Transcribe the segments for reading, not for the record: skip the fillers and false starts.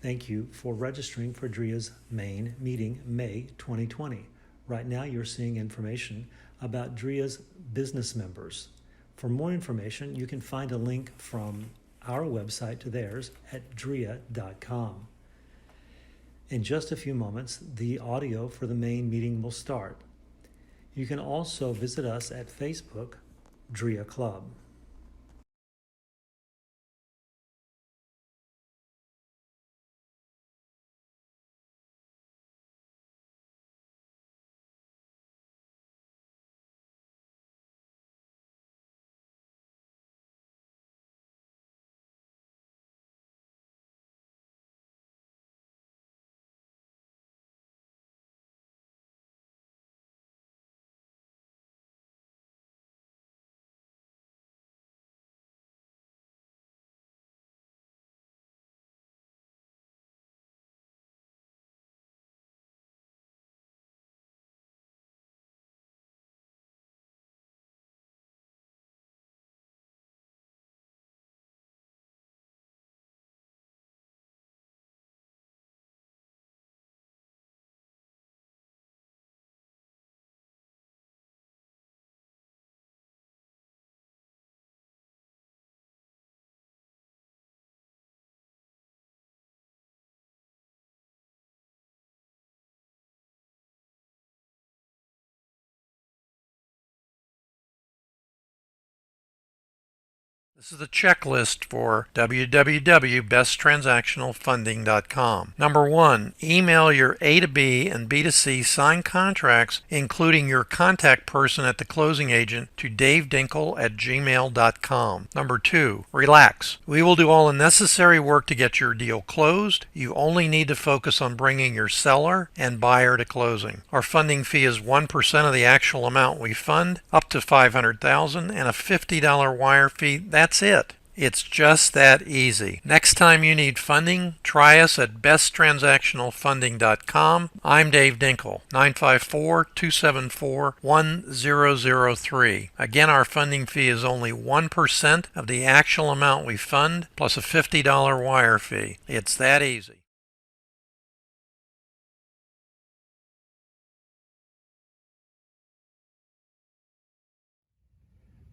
Thank you for registering for DREIA's main meeting, May 2020. Right now, you're seeing information about DREIA's business members. For more information, you can find a link from our website to theirs at DREIA.com. In just a few moments, the audio for the main meeting will start. You can also visit us at Facebook, DREIA Club. This is the checklist for www.besttransactionalfunding.com. Number 1, email your A to B and B to C signed contracts, including your contact person at the closing agent, to davedinkle@gmail.com. Number 2, relax. We will do all the necessary work to get your deal closed. You only need to focus on bringing your seller and buyer to closing. Our funding fee is 1% of the actual amount we fund, up to $500,000, and a $50 wire fee. That's it. It's just that easy. Next time you need funding, try us at besttransactionalfunding.com. I'm Dave Dinkle, 954-274-1003. Again, our funding fee is only 1% of the actual amount we fund, plus a $50 wire fee. It's that easy.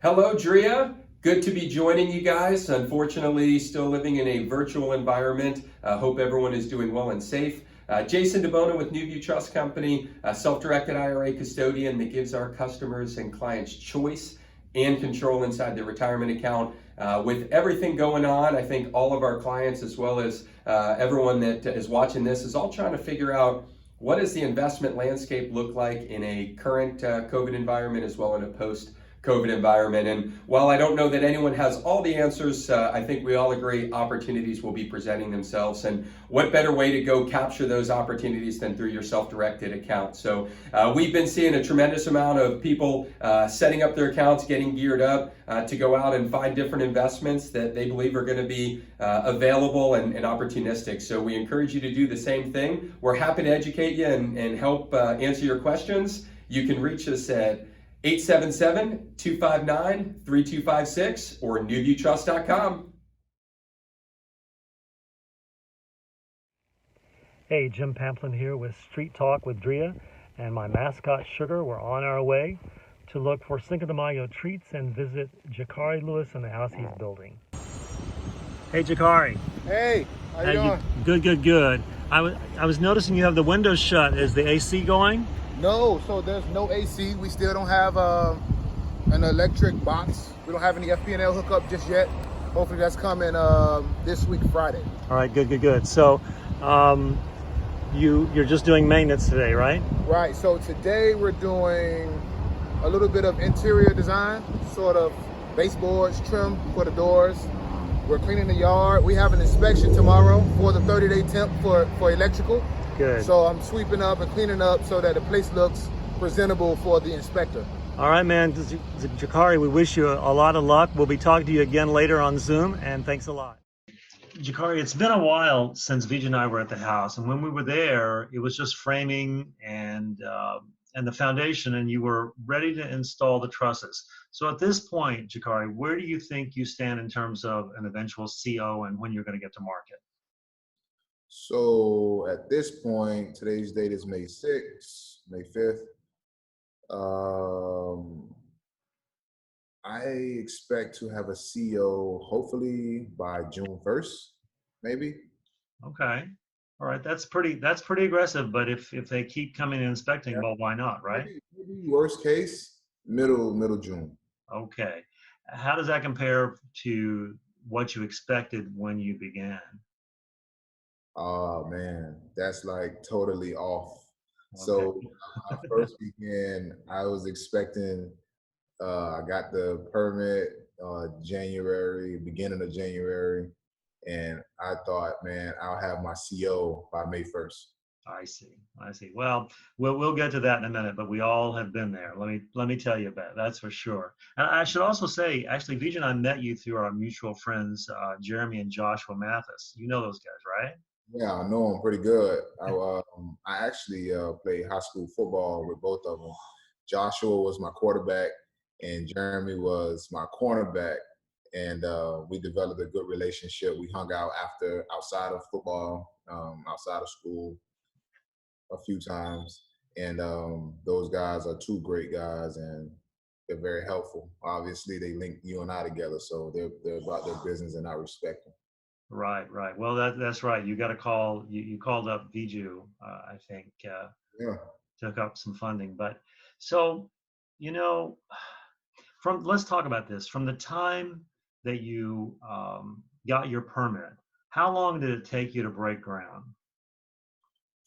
Hello, DREIA. Good to be joining you guys. Unfortunately, still living in a virtual environment. Hope everyone is doing well and safe. Jason DeBona with Newview Trust Company, a self-directed IRA custodian that gives our customers and clients choice and control inside their retirement account. With everything going on, I think all of our clients, as well as everyone that is watching this, is all trying to figure out what does the investment landscape look like in a current COVID environment as well in a post-COVID environment. And while I don't know that anyone has all the answers, I think we all agree opportunities will be presenting themselves. And what better way to go capture those opportunities than through your self-directed account? So we've been seeing a tremendous amount of people setting up their accounts, getting geared up to go out and find different investments that they believe are going to be available and opportunistic. So we encourage you to do the same thing. We're happy to educate you and help answer your questions. You can reach us at 877-259-3256 or newviewtrust.com. Hey, Jim Pamplin here with Street Talk with DREIA and my mascot Sugar. We're on our way to look for Cinco de Mayo treats and visit Jakari Lewis and the house he's building. Hey, Jakari. Hey, how you doing? Good. I was noticing you have the windows shut. Is the AC going? No, so there's no AC. We still don't have an electric box. We don't have any FP&L hookup just yet. Hopefully that's coming this week, Friday. All right, good. So you're just doing maintenance today, right? Right, so today we're doing a little bit of interior design, sort of baseboards, trim for the doors. We're cleaning the yard. We have an inspection tomorrow for the 30-day temp for electrical. Good. So I'm sweeping up and cleaning up so that the place looks presentable for the inspector. All right, man. Jakari, we wish you a lot of luck. We'll be talking to you again later on Zoom, and thanks a lot. Jakari, it's been a while since Vijay and I were at the house, and when we were there, it was just framing and the foundation, and you were ready to install the trusses. So at this point, Jakari, where do you think you stand in terms of an eventual CO and when you're going to get to market? So at this point, today's date is May 6th, May 5th. Um, I expect to have a CO hopefully by June 1st, maybe. Okay. All right. That's pretty aggressive, but if they keep coming and inspecting, Yeah. well, why not, right? Maybe worst case, middle June. Okay. How does that compare to what you expected when you began? Oh man, that's like totally off. Okay. So when I first began, I was expecting, I got the permit January, beginning of January, and I thought, man, I'll have my CO by May 1st. I see. I see. Well, we'll get to that in a minute, but we all have been there. Let me tell you about it, that's for sure. And I should also say, actually, Vijay and I met you through our mutual friends, Jeremy and Joshua Mathis. You know those guys, right? Yeah, I know them pretty good. I actually played high school football with both of them. Joshua was my quarterback, and Jeremy was my cornerback. And we developed a good relationship. We hung out outside of football, outside of school, a few times. And those guys are two great guys, and they're very helpful. Obviously, they link you and I together, so they're about their business, and I respect them. Right, right. Well, that's right. You got to call. You called up Viju, I think, Yeah. took up some funding. But so, you know, from let's talk about this. From the time that you got your permit, how long did it take you to break ground?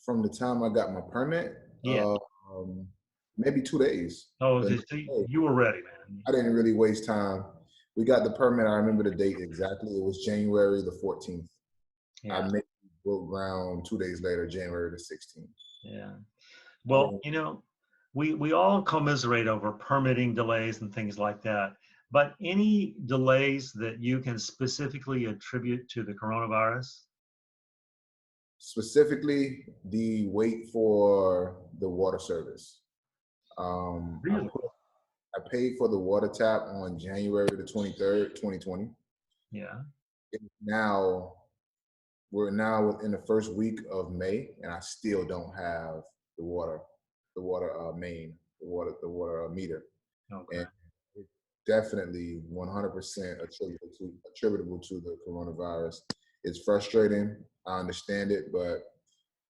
From the time I got my permit, Yeah. maybe 2 days. Oh, The next so day. you were ready, man. I didn't really waste time. We got the permit. I remember the date exactly. It was January the 14th. I Yeah, made broke ground 2 days later, January the 16th. yeah. I Well, didn't. we all commiserate over permitting delays and things like that. But any delays that you can specifically attribute to the coronavirus? Specifically, the wait for the water service. I Really? I paid for the water tap on January the 23rd, 2020. Yeah. It's now We're now within the first week of May, and I still don't have the water, main, the water meter, Okay. and it's definitely 100% attributable to the coronavirus. It's frustrating. I understand it, but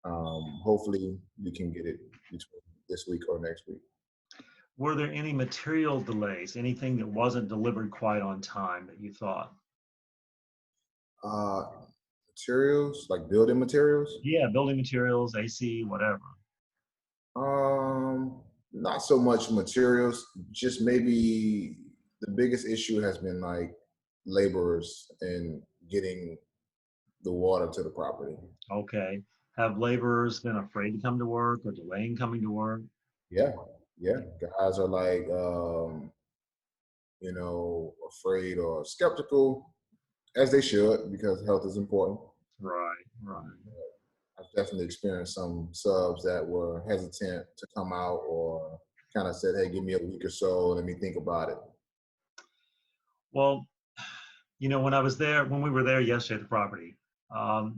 hopefully we can get it between this week or next week. Were there any material delays, anything that wasn't delivered quite on time that you thought? Uh, Materials like building materials. Yeah, building materials, AC, whatever. Um, Not so much materials, just maybe the biggest issue has been like laborers and getting the water to the property. Okay. Have laborers been afraid to come to work or delaying coming to work? Yeah, yeah. Guys are like, afraid or skeptical, as they should, because health is important. Right, right. I've definitely experienced some subs that were hesitant to come out or kind of said, hey, give me a week or so, let me think about it. Well, when we were there yesterday at the property,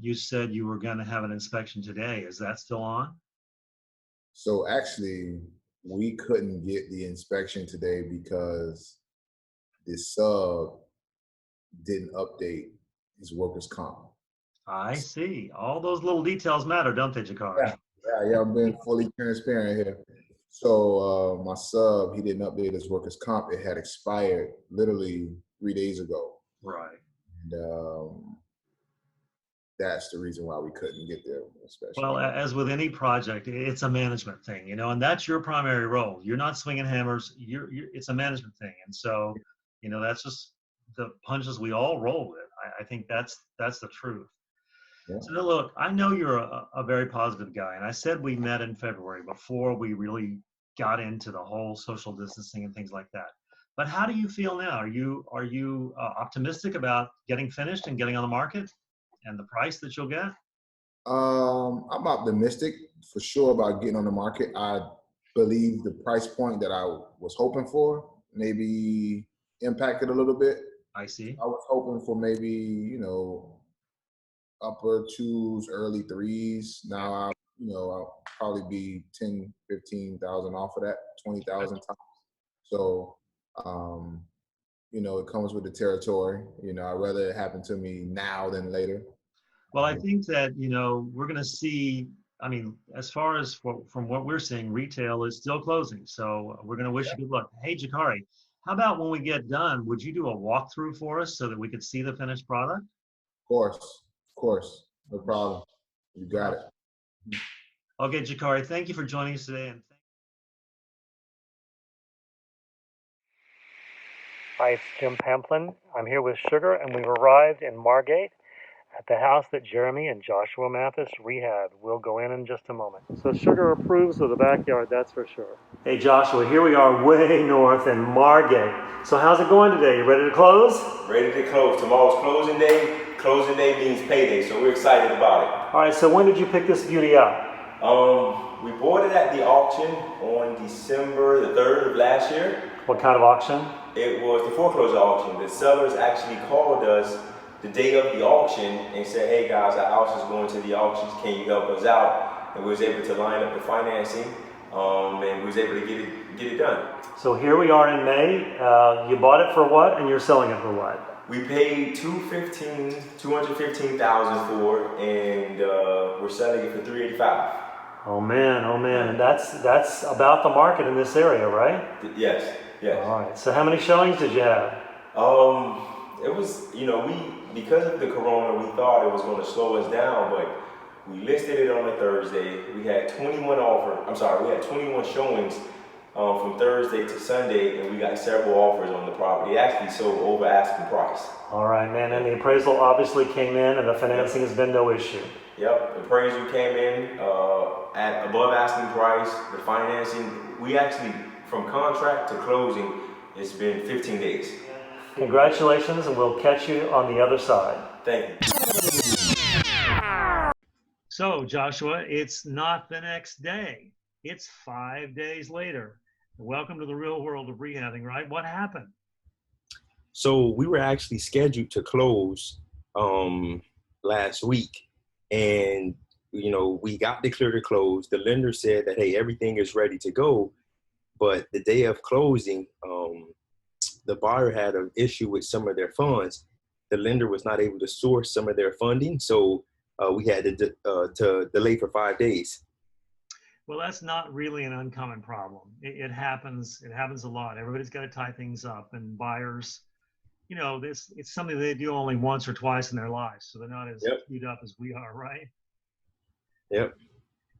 you said you were going to have an inspection today. Is that still on? So actually, we couldn't get the inspection today because the sub didn't update his workers' comp. I see. All those little details matter, don't they, Yeah, Jakari? yeah, I'm being fully transparent here. So my sub, he didn't update his workers' comp. It had expired literally 3 days ago, Right. and that's the reason why we couldn't get the inspection. Well, as with any project, it's a management thing, and that's your primary role. You're not swinging hammers. It's a management thing, and so, that's just the punches we all roll with. I think that's the truth. Yeah. So now look, I know you're a very positive guy, and I said we met in February before we really got into the whole social distancing and things like that. But how do you feel now? Are you optimistic about getting finished and getting on the market and the price that you'll get? I'm optimistic for sure about getting on the market. I believe the price point that I was hoping for maybe impacted a little bit. I see. I was hoping for maybe, upper twos, early threes. Now I'll probably be 10, 15,000 off of that, 20,000 tops. So, um, it comes with the territory. I'd rather it happen to me now than later. Well, I think that, we're going to see, I mean, as far as from what we're seeing, retail is still closing. So we're going to wish you good luck. Hey, Jakari, how about when we get done, would you do a walkthrough for us so that we could see the finished product? Of course, no problem. You got it. Okay, Jakari, thank you for joining us today. And Hi, it's Jim Pamplin. I'm here with Sugar, and we've arrived in Margate at the house that Jeremy and Joshua Mathis rehabbed. We'll go in just a moment. So Sugar approves of the backyard, that's for sure. hey, Joshua, here we are way north in Margate. So how's it going today? You ready to close? Ready to close. Tomorrow's closing day. Closing day means payday, so we're excited about it. All right, so when did you pick this beauty up? We bought it at the auction on December the 3rd of last year. What kind of auction? It was the foreclosure auction. The sellers actually called us the day of the auction and said, hey guys, our house is going to the auctions. Can you help us out? And we was able to line up the financing and we was able to get it done. So here we are in May. You bought it for what and you're selling it for what? We paid $215,000 for it, and we're selling it for $385,000. Oh man, and that's about the market in this area, right? Yes. All right. So how many showings did you have? It was, because of the corona, we thought it was going to slow us down, but we listed it on a Thursday. We had 21 showings from Thursday to Sunday, and we got several offers on the property. It actually sold over asking price. All right, man. And the appraisal obviously came in, and the financing has been no issue. Yep, the appraisal came in at above asking price. The financing, we actually, from contract to closing, it's been 15 days. Congratulations, and we'll catch you on the other side. Thank you. So, Joshua, it's not the next day. It's 5 days later. Welcome to the real world of rehabbing, right? What happened? So we were actually scheduled to close last week, and we got declared to close. The lender said that, hey, everything is ready to go, but the day of closing, the buyer had an issue with some of their funds. The lender was not able to source some of their funding, so we had to delay for 5 days. Well, that's not really an uncommon problem. It happens. It happens a lot. Everybody's got to tie things up, and buyers, it's something they do only once or twice in their lives, so they're not as queued up as we are, right? Yep.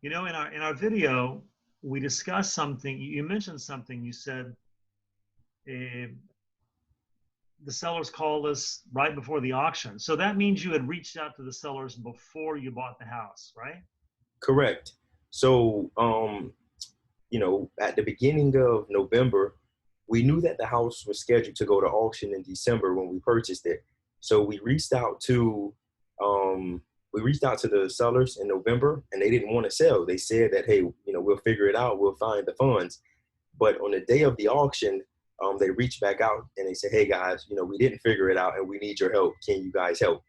In our video, we discussed something. You mentioned something. You said the sellers called us right before the auction. So that means you had reached out to the sellers before you bought the house, right? Correct. So, at the beginning of November, we knew that the house was scheduled to go to auction in December when we purchased it. So we reached out to the sellers in November, and they didn't want to sell. They said that, hey, we'll figure it out. We'll find the funds. But on the day of the auction, they reached back out and they said, hey guys, we didn't figure it out and we need your help. Can you guys help?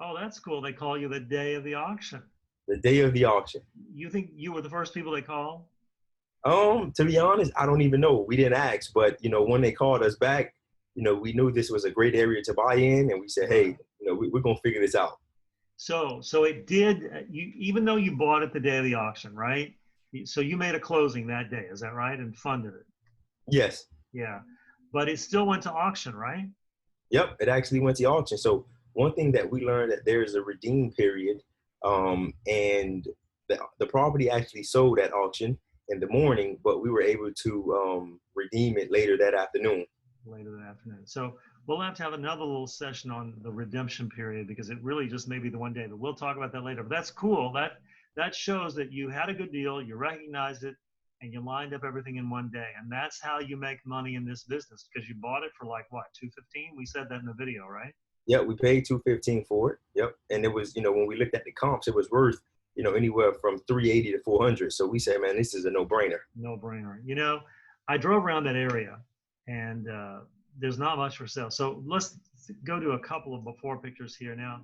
Oh, that's cool. They call you the day of the auction. The day of the auction. You think you were the first people they called? To be honest, I don't even know. We didn't ask, but when they called us back, we knew this was a great area to buy in, and we said, hey, we're gonna figure this out. So it did. Even though you bought it the day of the auction, right? So you made a closing that day, is that right? And funded it. Yes. Yeah, but it still went to auction, right? Yep, it actually went to auction. So one thing that we learned that there's a redeem period, and the property actually sold at auction in the morning, but we were able to redeem it later that afternoon. So we'll have to have another little session on the redemption period because it really just may be the one day, but we'll talk about that later. But that's cool. That shows that you had a good deal, you recognized it, and you lined up everything in one day. And that's how you make money in this business because you bought it for like what, $215? We said that in the video, right? Yeah, we paid $215 for it. Yep. And it was, when we looked at the comps, it was worth, anywhere from $380 to $400. So we said, man, this is a no-brainer. No-brainer. I drove around that area and there's not much for sale. So let's go to a couple of before pictures here now.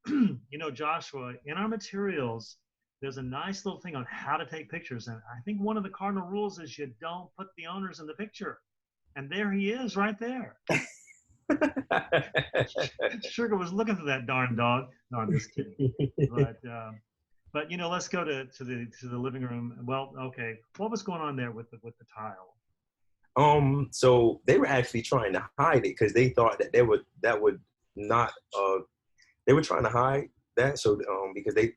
you know, Joshua, in our materials, there's a nice little thing on how to take pictures. And I think one of the cardinal rules is you don't put the owners in the picture. And there he is right there. Sugar was looking for that darn dog. No, I'm just kidding. But you know, let's go to the living room. Well, okay, what was going on there with the tile? So they were actually trying to hide it because they thought that that would not they were trying to hide that, so because they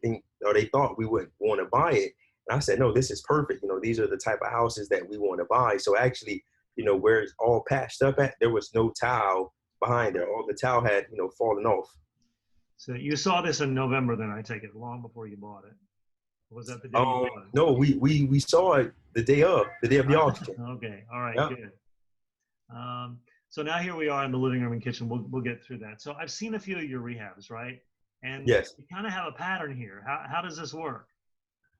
thought we wouldn't want to buy it. And I said, no, this is perfect. You know, these are the type of houses that we want to buy. So actually, you know, where it's all patched up at, there was no tile behind there. All the tile had, you know, fallen off. So you saw this in November, then I take it, long before you bought it. Or was that the day you bought it? No, we saw it the day of the auction. Okay, all right, Yeah. good. So now here we are in the living room and kitchen. We'll get through that. So I've seen a few of your rehabs, right? And Yes. you kind of have a pattern here. How does this work?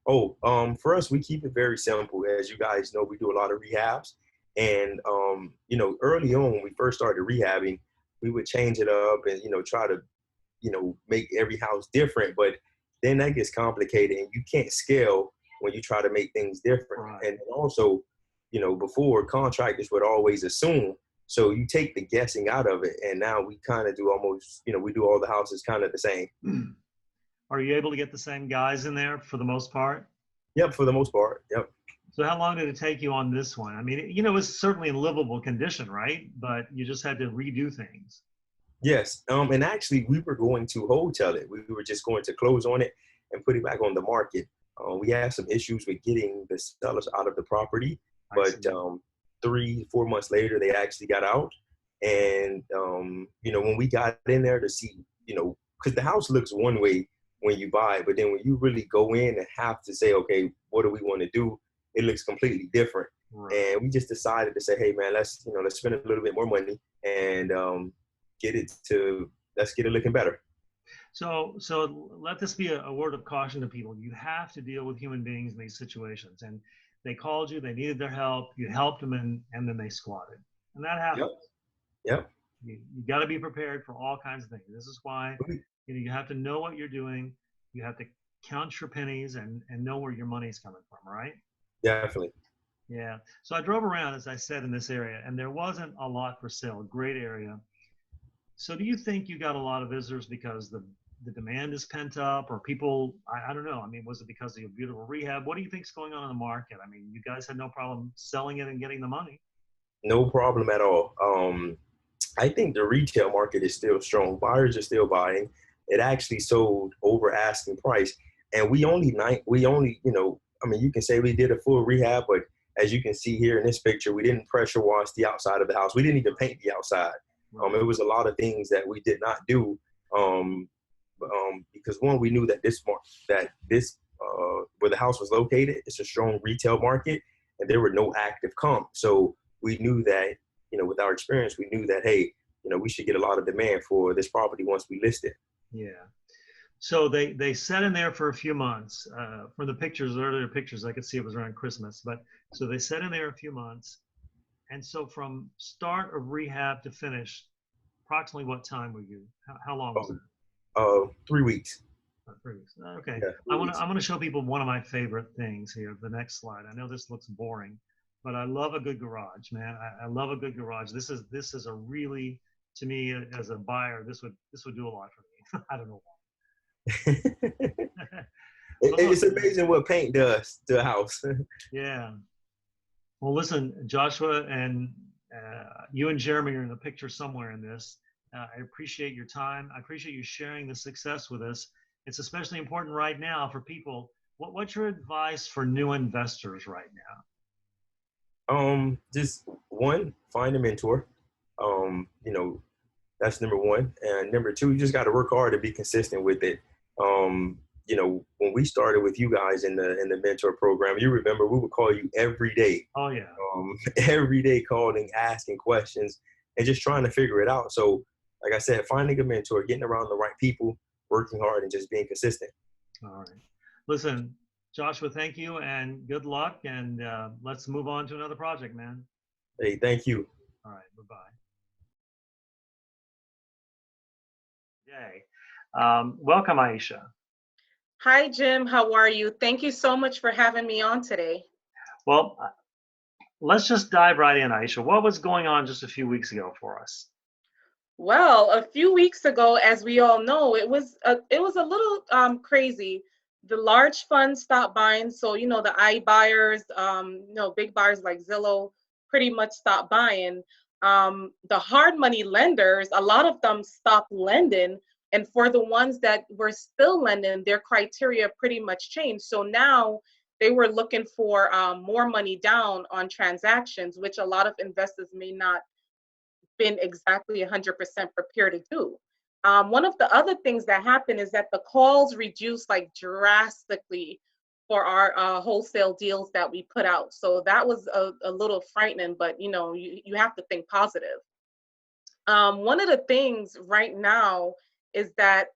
Oh, for us, we keep it very simple. As you guys know, we do a lot of rehabs. And, you know, early on, when we first started rehabbing, we would change it up and, you know, try to, you know, make every house different. But then that gets complicated and you can't scale when you try to make things different. Right. And also, you know, before, contractors would always assume. So you take the guessing out of it. And now we kind of do almost, you know, we do all the houses kind of the same. Are you able to get the same guys in there for the most part? Yep, for the most part. Yep. So how long did it take you on this one? I mean, you know, it's certainly in livable condition, right? But you just had to redo things. Yes. And actually, we were going to wholesale it. We were just going to close on it and put it back on the market. We had some issues with getting the sellers out of the property, but 3-4 months later, they actually got out. And, you know, when we got in there to see, you know, because the house looks one way when you buy it, but then when you really go in and have to say, okay, what do we want to do? It looks completely different. Right. And we just decided to say, hey man, let's spend a little bit more money and let's get it looking better. So let this be a word of caution to people. You have to deal with human beings in these situations. And they called you, they needed their help, you helped them, and then they squatted. And that happens. Yep. You got to be prepared for all kinds of things. This is why you have to know what you're doing. You have to count your pennies and know where your money's coming from, right? Definitely. Yeah. So I drove around, as I said, in this area, and there wasn't a lot for sale. Great area. So do you think you got a lot of visitors because the demand is pent up, or people, I don't know. I mean, was it because of your beautiful rehab? What do you think's going on in the market? I mean, you guys had no problem selling it and getting the money. No problem at all. I think the retail market is still strong. Buyers are still buying. It actually sold over asking price. And we only, you know, I mean, you can say we did a full rehab, but as you can see here in this picture, we didn't pressure wash the outside of the house. We didn't even paint the outside. It was a lot of things that we did not do because one, we knew that where the house was located, it's a strong retail market, and there were no active comps. So we knew that, you know, with our experience, we knew that, hey, you know, we should get a lot of demand for this property once we list it. Yeah. So they sat in there for a few months. From the pictures, earlier pictures, I could see it was around Christmas. But so they sat in there a few months. And so from start of rehab to finish, approximately what time were you? How long was it? 3 weeks. 3 weeks. Okay. Yeah, I want to show people one of my favorite things here. The next slide. I know this looks boring, but I love a good garage, man. I love a good garage. This is a really, to me as a buyer, this would do a lot for me. I don't know why. It's amazing what paint does to a house. Yeah. Well, listen, Joshua, and you and Jeremy are in the picture somewhere in this. I appreciate your time. I appreciate you sharing the success with us. It's especially important right now for people. What's your advice for new investors right now? Just one, find a mentor. You know, that's number one. And number two, you just got to work hard to be consistent with it. You know, when we started with you guys in the mentor program, you remember we would call you every day. Oh yeah. Every day calling, asking questions, and just trying to figure it out. So, like I said, finding a mentor, getting around the right people, working hard, and just being consistent. All right. Listen, Joshua, thank you and good luck. And let's move on to another project, man. Hey, thank you. All right. Bye-bye. Today, Welcome, Aisha. Hi, Jim. How are you? Thank you so much for having me on today. Well, let's just dive right in, Aisha. What was going on just a few weeks ago for us? Well, a few weeks ago, as we all know, it was a little crazy. The large funds stopped buying, so the iBuyers, big buyers like Zillow, pretty much stopped buying. The hard money lenders, a lot of them stopped lending, and for the ones that were still lending, their criteria pretty much changed. So now they were looking for more money down on transactions, which a lot of investors may not been exactly 100% prepared to do. One of the other things that happened is that the calls reduced like drastically for our wholesale deals that we put out. So that was a little frightening, but you have to think positive. One of the things right now is that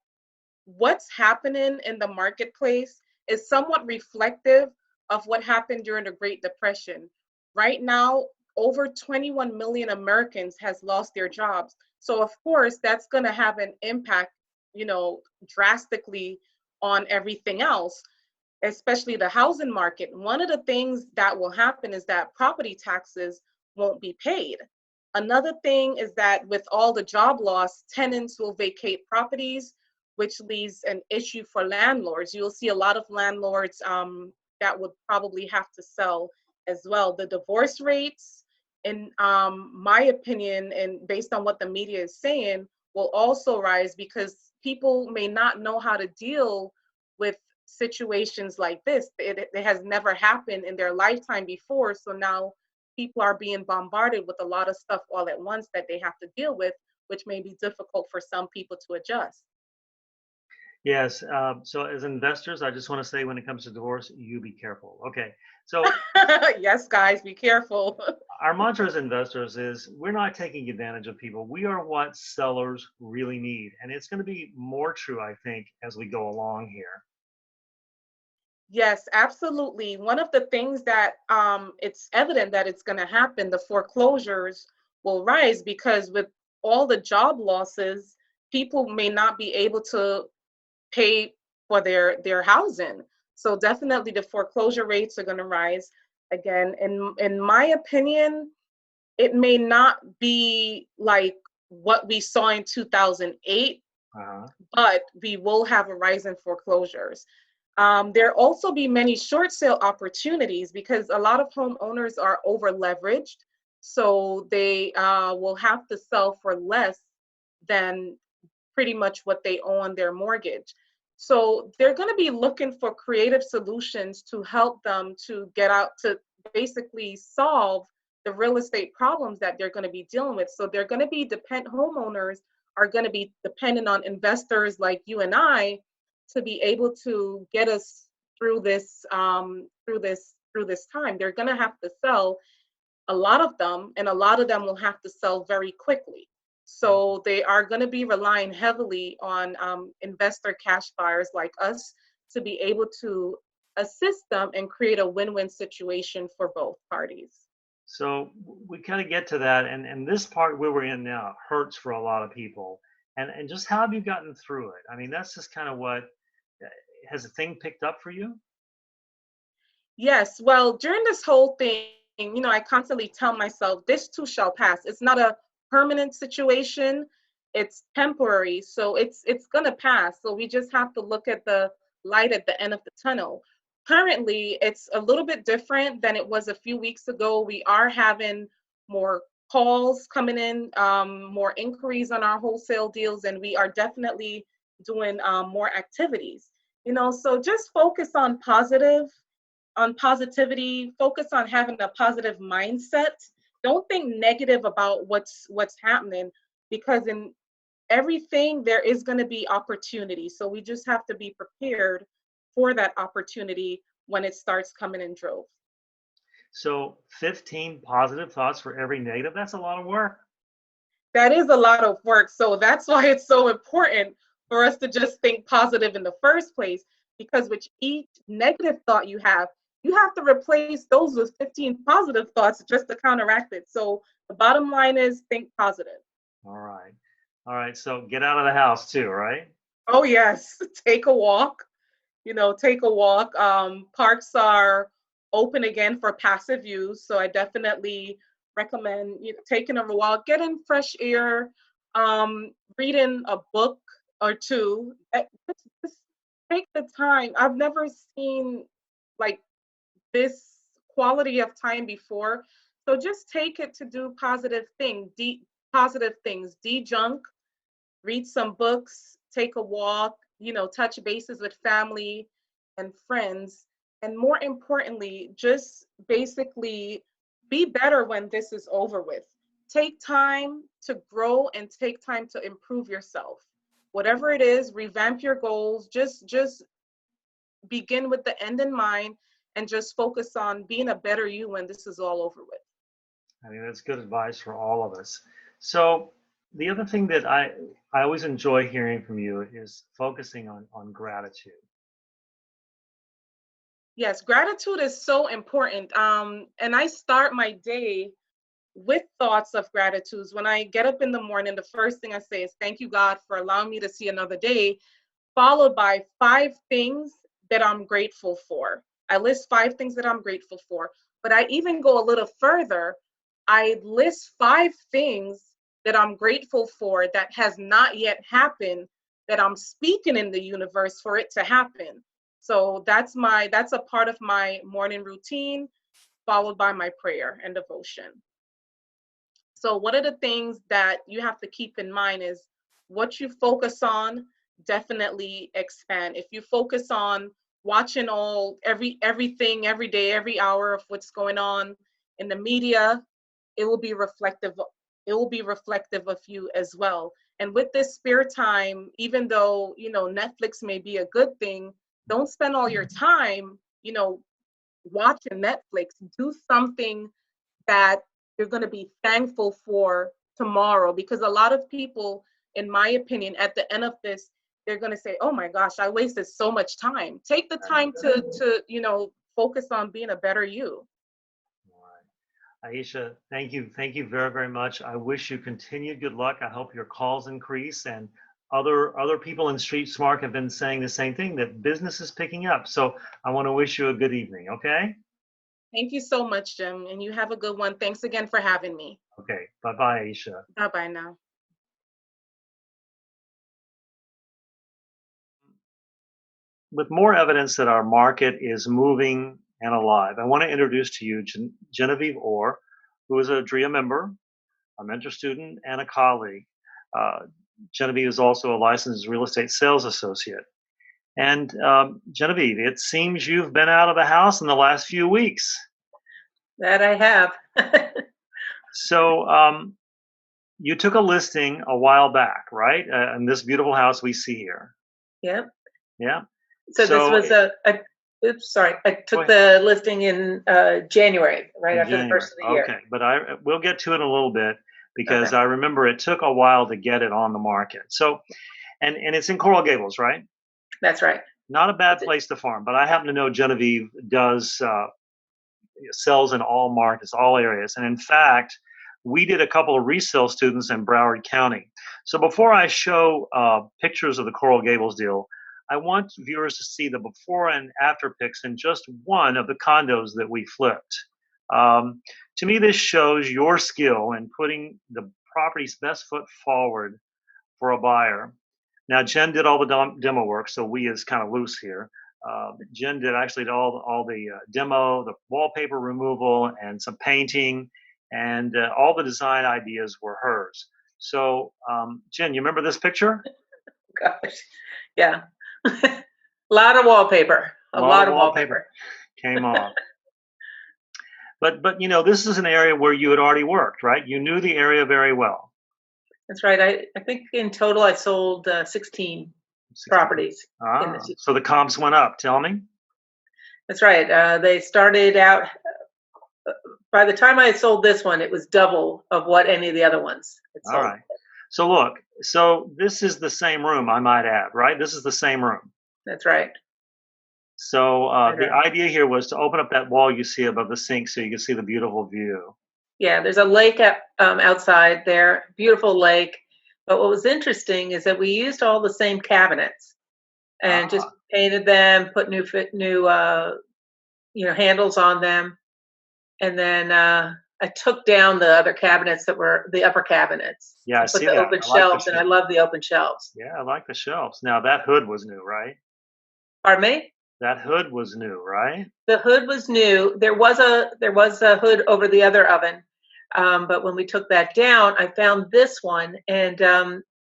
what's happening in the marketplace is somewhat reflective of what happened during the Great Depression. Right now, over 21 million Americans has lost their jobs. So of course, that's going to have an impact, drastically on everything else, especially the housing market. One of the things that will happen is that property taxes won't be paid. Another thing is that with all the job loss, tenants will vacate properties, which leaves an issue for landlords. You'll see a lot of landlords that would probably have to sell as well. The divorce rates, in my opinion, and based on what the media is saying, will also rise because people may not know how to deal with situations like this. It has never happened in their lifetime before. So now people are being bombarded with a lot of stuff all at once that they have to deal with, which may be difficult for some people to adjust. Yes. So as investors, I just want to say when it comes to divorce, you be careful. Okay. So Yes, guys, be careful. our mantra as investors is we're not taking advantage of people. We are what sellers really need. And it's going to be more true, I think, as we go along here. Yes, absolutely. One of the things that it's evident that it's going to happen, the foreclosures will rise because with all the job losses, people may not be able to pay for their housing. So definitely the foreclosure rates are going to rise again. In my opinion, it may not be like what we saw in 2008, Uh-huh. but we will have a rise in foreclosures. There also be many short sale opportunities because a lot of homeowners are over leveraged, so they will have to sell for less than pretty much what they owe on their mortgage. So they're going to be looking for creative solutions to help them to get out to basically solve the real estate problems that they're going to be dealing with. So they're going to be homeowners are going to be dependent on investors like you and I to be able to get us through this time. They're going to have to sell a lot of them, and a lot of them will have to sell very quickly. So they are going to be relying heavily on investor cash buyers like us to be able to assist them and create a win-win situation for both parties. So we kind of get to that. And this part where we're in now hurts for a lot of people. And just how have you gotten through it? I mean, that's just kind of what has the thing picked up for you? Yes, well, during this whole thing, I constantly tell myself, this too shall pass. It's not a permanent situation, it's temporary. So it's gonna pass. So we just have to look at the light at the end of the tunnel. Currently, it's a little bit different than it was a few weeks ago. We are having more calls coming in, more inquiries on our wholesale deals, and we are definitely doing more activities. So just focus on positivity, focus on having a positive mindset. Don't think negative about what's happening because in everything there is going to be opportunity. So we just have to be prepared for that opportunity when it starts coming in droves. So 15 positive thoughts for every negative, that's a lot of work. That is a lot of work. So that's why it's so important for us to just think positive in the first place, because with each negative thought you have to replace those with 15 positive thoughts just to counteract it. So the bottom line is think positive. All right. All right. So get out of the house too, right? Oh yes, take a walk. Take a walk. Parks are open again for passive use, so I definitely recommend taking a walk, getting fresh air, reading a book or two. Just take the time. I've never seen like this quality of time before, so just take it to do positive things, de-junk, read some books, take a walk, touch bases with family and friends. And more importantly, just basically be better when this is over with. Take time to grow and take time to improve yourself. Whatever it is, revamp your goals. Just begin with the end in mind and just focus on being a better you when this is all over with. I mean, that's good advice for all of us. So the other thing that I always enjoy hearing from you is focusing on gratitude. Yes, gratitude is so important. And I start my day with thoughts of gratitude. When I get up in the morning, the first thing I say is, thank you, God, for allowing me to see another day, followed by 5 things that I'm grateful for. I list 5 things that I'm grateful for, but I even go a little further. I list 5 things that I'm grateful for that has not yet happened, that I'm speaking in the universe for it to happen. So that's a part of my morning routine, followed by my prayer and devotion. So one of the things that you have to keep in mind is what you focus on definitely expand. If you focus on watching everything every day, every hour of what's going on in the media, it will be reflective of you as well. And with this spare time, even though, Netflix may be a good thing, don't spend all your time, watching Netflix. Do something that you're going to be thankful for tomorrow, because a lot of people, in my opinion, at the end of this, they're going to say, oh my gosh, I wasted so much time. Take the time to focus on being a better you. All right. Aisha, thank you very, very much. I wish you continued good luck. I hope your calls increase, and other people in Street Smart have been saying the same thing, that business is picking up. So I want to wish you a good evening. Okay. Thank you so much, Jim, and you have a good one. Thanks again for having me. Okay. Bye bye, Aisha. Bye bye now. With more evidence that our market is moving and alive, I want to introduce to you Genevieve Orr, who is a DREIA member, a mentor student, and a colleague. Uh, Genevieve is also a licensed real estate sales associate. And Genevieve, it seems you've been out of the house in the last few weeks. That I have. So you took a listing a while back, right? In this beautiful house we see here. Yep. Yeah. So this was oops, sorry. I took the listing in January, right after the first of the year. Okay, but we'll get to it in a little bit, because I remember it took a while to get it on the market. So, and it's in Coral Gables, right? That's right. Not a bad place to farm, but I happen to know Genevieve does sells in all markets, all areas. And in fact, we did a couple of resale students in Broward County. So before I show pictures of the Coral Gables deal, I want viewers to see the before and after pics in just one of the condos that we flipped. To me, this shows your skill in putting the property's best foot forward for a buyer. Now, Jen did all the demo work, so we is kind of loose here. Jen did all the demo, the wallpaper removal, and some painting, and all the design ideas were hers. So, Jen, you remember this picture? Gosh, yeah. A lot of wallpaper. A lot of wallpaper came off. But this is an area where you had already worked, right? You knew the area very well. That's right. I think in total I sold 16 properties. So the comps went up. Tell me. That's right. They started out, by the time I sold this one, it was double of what any of the other ones had sold. All right. So look, this is the same room, I might add, right? This is the same room. That's right. So the idea here was to open up that wall you see above the sink so you can see the beautiful view. Yeah, there's a lake outside there, beautiful lake. But what was interesting is that we used all the same cabinets and just Ah, painted them, put new handles on them, and then I took down the other cabinets that were the upper cabinets yeah, I and put see the that. open I like the shelves. And I shelf. love the open shelves. Yeah, I like the shelves. Now that hood was new, right? Pardon me? That hood was new, right? The hood was new. There was a hood over the other oven, but when we took that down, I found this one, and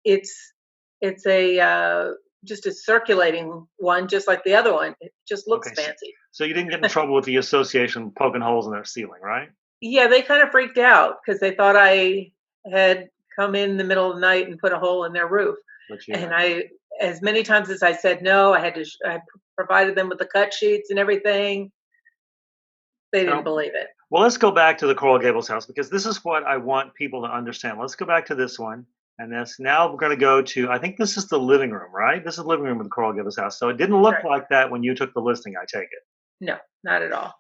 it's a just a circulating one, just like the other one. It just looks Okay, fancy. so you didn't get in trouble with the association poking holes in their ceiling, right? Yeah, they kind of freaked out because they thought I had come in the middle of the night and put a hole in their roof. But you And didn't. as many times as I said no, I provided them with the cut sheets and everything. They didn't Now, believe it. well, let's go back to the Coral Gables house because this is what I want people to understand. Let's go back to this one. And this now we're going to go to, I think this is the living room, right? This is the living room of the Coral Gables house. So it didn't look Right. like that when you took the listing, I take it. No, not at all.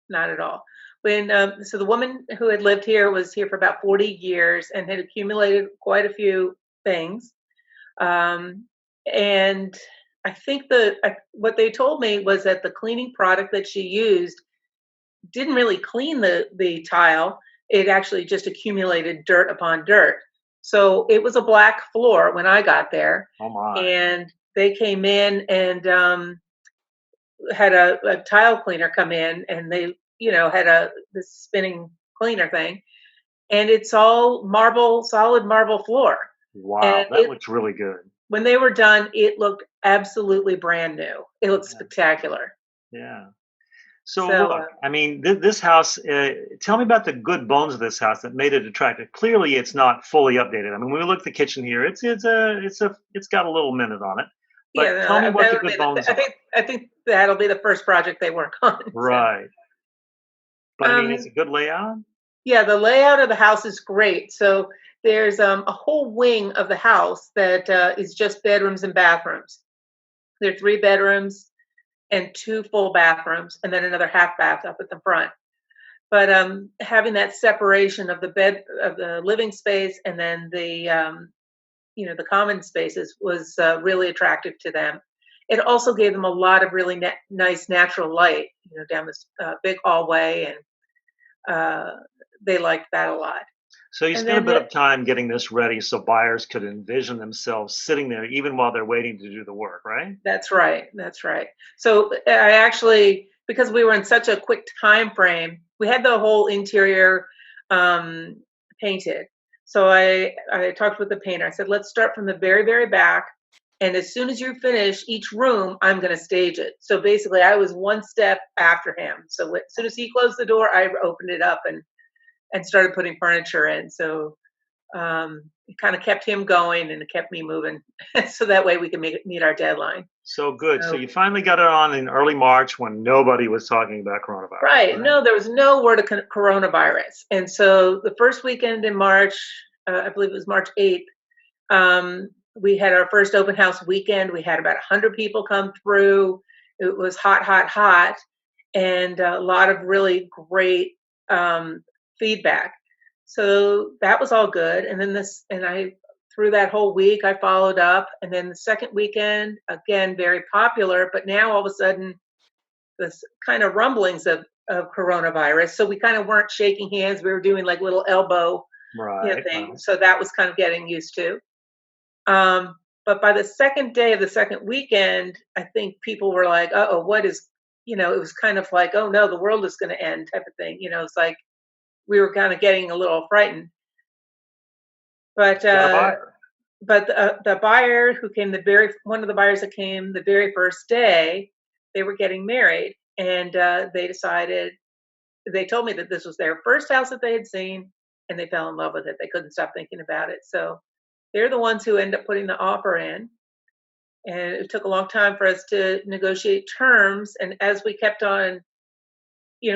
Not at all. When so the woman who had lived here was here for about 40 years and had accumulated quite a few things. Um, and I think what they told me was that the cleaning product that she used didn't really clean the tile. It actually just accumulated dirt upon dirt. So it was a black floor when I got there, Oh my. and they came in and had a tile cleaner come in, and they had this spinning cleaner thing, and it's all marble, solid marble floor. And Wow, that it looks really good. when they were done, it looked absolutely brand new. It looked Yeah. spectacular. Yeah. So So look, I mean, this house. Tell me about the good bones of this house that made it attractive. Clearly, it's not fully updated. I mean, when we look at the kitchen here, it's got a little minute on it. yeah, But no, tell me what that the would be good bones are. I think that'll be the first project they work on. So Right. But I mean, it's um a good layout. yeah, the layout of the house is great. So there's a whole wing of the house that is just bedrooms and bathrooms. There are 3 bedrooms and 2 full bathrooms, and then another half bath up at the front. But having that separation of the living space, and then the common spaces was really attractive to them. It also gave them a lot of really nice natural light, down this big hallway, and they liked that a lot. So you And spent a then bit of time getting this ready so buyers could envision themselves sitting there even while they're waiting to do the work, right? that's right, that's right. So I actually, because we were in such a quick time frame, we had the whole interior um, painted. So I talked with the painter. I said, let's start from the very, very back. And as soon as you finish each room, I'm going to stage it. So basically, I was one step after him. So as soon as he closed the door, I opened it up and started putting furniture in. So it kind of kept him going, and it kept me moving. So that way we can meet our deadline. So good. So So you finally got it on in early March when nobody was talking about coronavirus, right, right? no, there was no word of coronavirus. And so the first weekend in March, I believe it was March 8th, we had our first open house weekend. We had about 100 people come through. It was hot, hot, hot, and a lot of really great feedback. So that was all good. And then through that whole week, I followed up. And then the second weekend, again, very popular. But now all of a sudden, this kind of rumblings of coronavirus. So we kind of weren't shaking hands. We were doing like little elbow, Right. things. So that was kind of getting used to. But by the second day of the second weekend, I think people were like, "Oh, what is?" It was kind of like, "Oh no, the world is going to end," type of thing. It's like we were kind of getting a little frightened. But Got a buyer. the buyer who came one of the buyers that came the very first day, they were getting married, and they told me that this was their first house that they had seen, and they fell in love with it. They couldn't stop thinking about it. So they're the ones who end up putting the offer in. And it took a long time for us to negotiate terms. And as we kept on,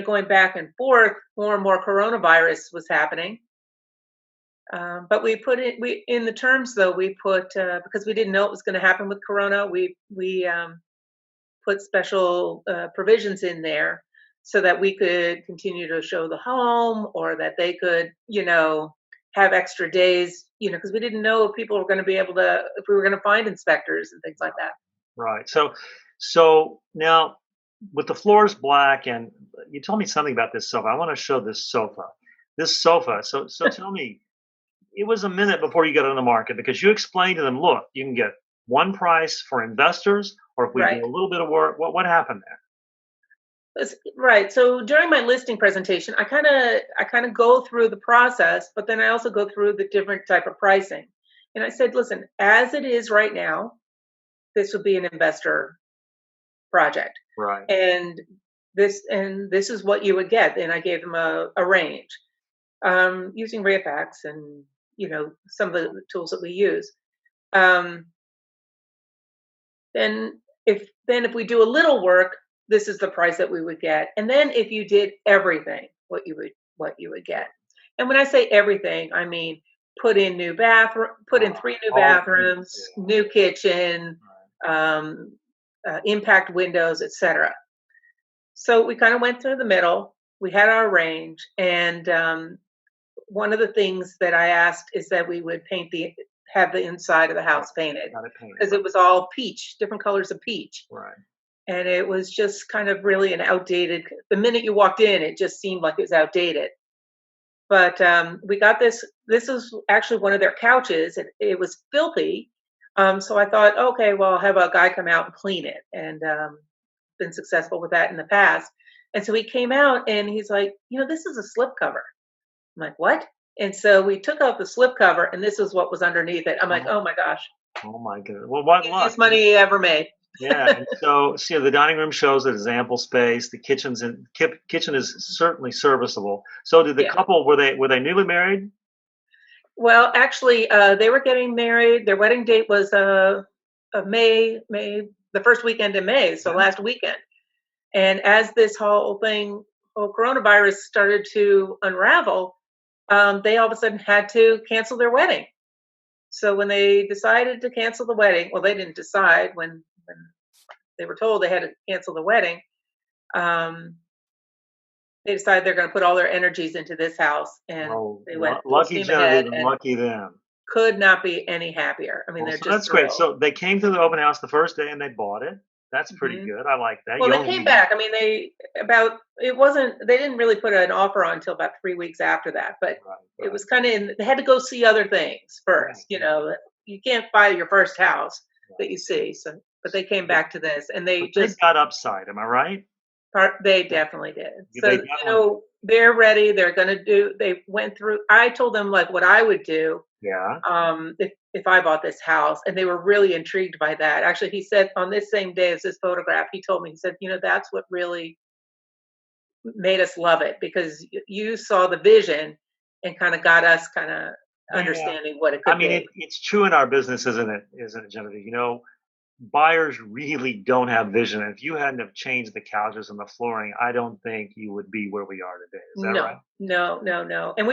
going back and forth, more and more coronavirus was happening. But we in the terms though, we put, because we didn't know what was going to happen with Corona, we put special provisions in there so that we could continue to show the home, or that they could, have extra days, because we didn't know if people were going to be able to, if we were going to find inspectors and things like that. Right. So now with the floors black, and you told me something about this sofa. I want to show this sofa. This sofa. So tell me, it was a minute before you got on the market because you explained to them, look, you can get one price for investors, or if we Right. do a little bit of work, what happened there? Right. So during my listing presentation, I kind of go through the process, but then I also go through the different type of pricing. And I said, listen, as it is right now, this would be an investor project. Right. And this is what you would get. And I gave them a range using DREIA and some of the tools that we use. Then if we do a little work, this is the price that we would get. And then if you did everything, what you would get. And when I say everything, I mean put in 3 new bathrooms, new kitchen, impact windows, etc. So we kind of went through the middle. We had our range, and one of the things that I asked is that we would have the inside of the house painted because it was all peach, different colors of peach. Right. And it was just kind of really an outdated, the minute you walked in, it just seemed like it was outdated. But we got this is actually one of their couches. It was filthy. So I thought, okay, well, I'll have a guy come out and clean it. And been successful with that in the past. And so he came out and he's like, this is a slip cover. I'm like, what? And so we took out the slip cover and this is what was underneath it. I'm like, oh my gosh. Oh my goodness. Well, what easiest money he ever made. Yeah. And so the dining room shows that there's ample space. The kitchen is certainly serviceable. So did the couple, were they newly married? Well, actually, they were getting married. Their wedding date was May, the first weekend in May, so last weekend. And as this whole coronavirus started to unravel, they all of a sudden had to cancel their wedding. So when they decided to cancel the wedding, well, they didn't decide when they were told they had to cancel the wedding. They decided they're going to put all their energies into this house, and they went lucky Genevieve and lucky them. Could not be any happier. I mean, they're just that's thrilled. Great. So they came to the open house the first day and they bought it. That's pretty good. I like that. Well, they came back. I mean, they didn't really put an offer on until about 3 weeks after that, but it was kind of, they had to go see other things first. Right. You can't buy your first house that you see. So, but they came back to this and they got upside. Am I right? They definitely did. So, they're ready. They're going to do, they went through, I told them like what I would do. Yeah. If I bought this house, and they were really intrigued by that. Actually, he said on this same day as this photograph, he told me, he said, that's what really made us love it, because you saw the vision and kind of got us kind of understanding what it could be. I mean, it's true in our business, isn't it, Genevieve? Buyers really don't have vision. If you hadn't have changed the couches and the flooring, I don't think you would be where we are today. Is that right? No. And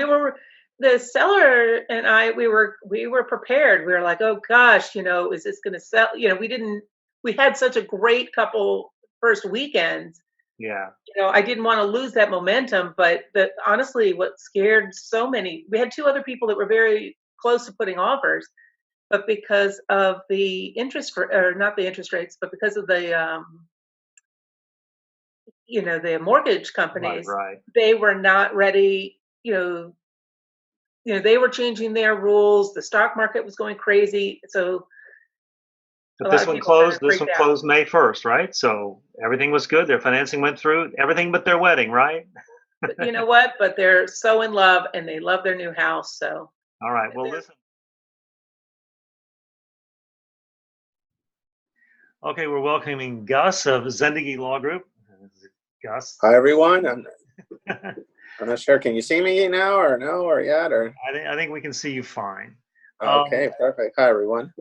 the seller and I, we were prepared. We were like, oh gosh, is this going to sell? We had such a great couple first weekends. Yeah. I didn't want to lose that momentum, but honestly, what scared so many, we had 2 other people that were very close to putting offers, but because of the interest, or not the interest rates, but because of the, the mortgage companies, right. They were not ready, they were changing their rules. The stock market was going crazy. So, but this one closed May 1st, right? So everything was good. Their financing went through, everything but their wedding, right? But you know what? But they're so in love and they love their new house. So. All right. Well, listen. Okay, we're welcoming Gus of Zendigi Law Group. Gus. Hi, everyone. I'm not sure. Can you see me now, or no, or yet, or? I think we can see you fine. Okay, perfect. Hi, everyone.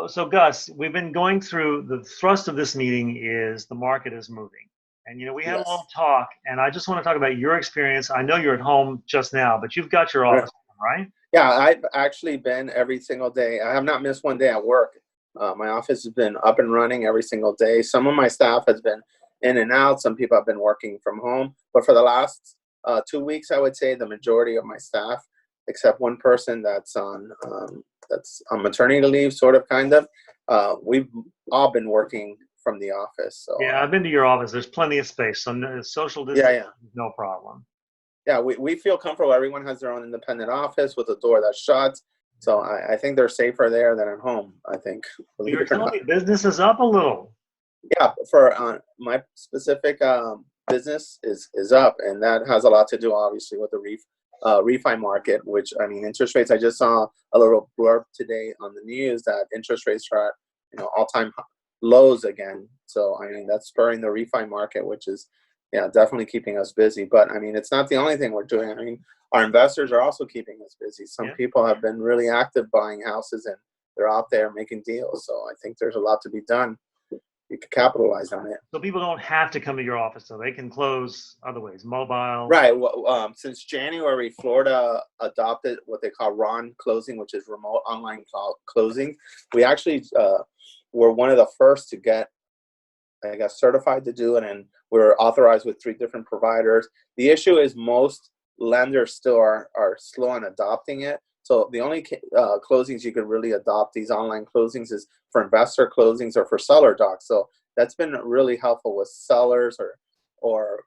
So Gus, we've been going through, the thrust of this meeting is the market is moving. And, we had a long talk, and I just want to talk about your experience. I know you're at home just now, but you've got your office, right? Yeah, I've actually been every single day. I have not missed one day at work. My office has been up and running every single day. Some of my staff has been in and out. Some people have been working from home. But for the last 2 weeks, I would say the majority of my staff except one person that's on maternity leave, sort of, kind of. We've all been working from the office. So Yeah, I've been to your office. There's plenty of space, so social yeah, distance is no problem. yeah. We feel comfortable. Everyone has their own independent office with a door that's shut. So I think they're safer there than at home, I think. You were telling me business is up a little. Yeah, for my specific business is up, and that has a lot to do, obviously, with the refi market. Which, I mean, interest rates. I just saw a little blurb today on the news that interest rates are at all-time lows again. So I mean, that's spurring the refi market, which is definitely keeping us busy. But I mean, it's not the only thing we're doing. I mean, our investors are also keeping us busy. Some people have been really active buying houses, and they're out there making deals. So I think there's a lot to be done. You can capitalize on it. So people don't have to come to your office, so they can close other ways, mobile. Right. Well, since January, Florida adopted what they call RON closing, which is remote online closing. We actually were one of the first to get, I guess, certified to do it, and we're authorized with 3 different providers. The issue is most lenders still are slow on adopting it. So the only closings you could really adopt these online closings is for investor closings or for seller docs. So that's been really helpful with sellers or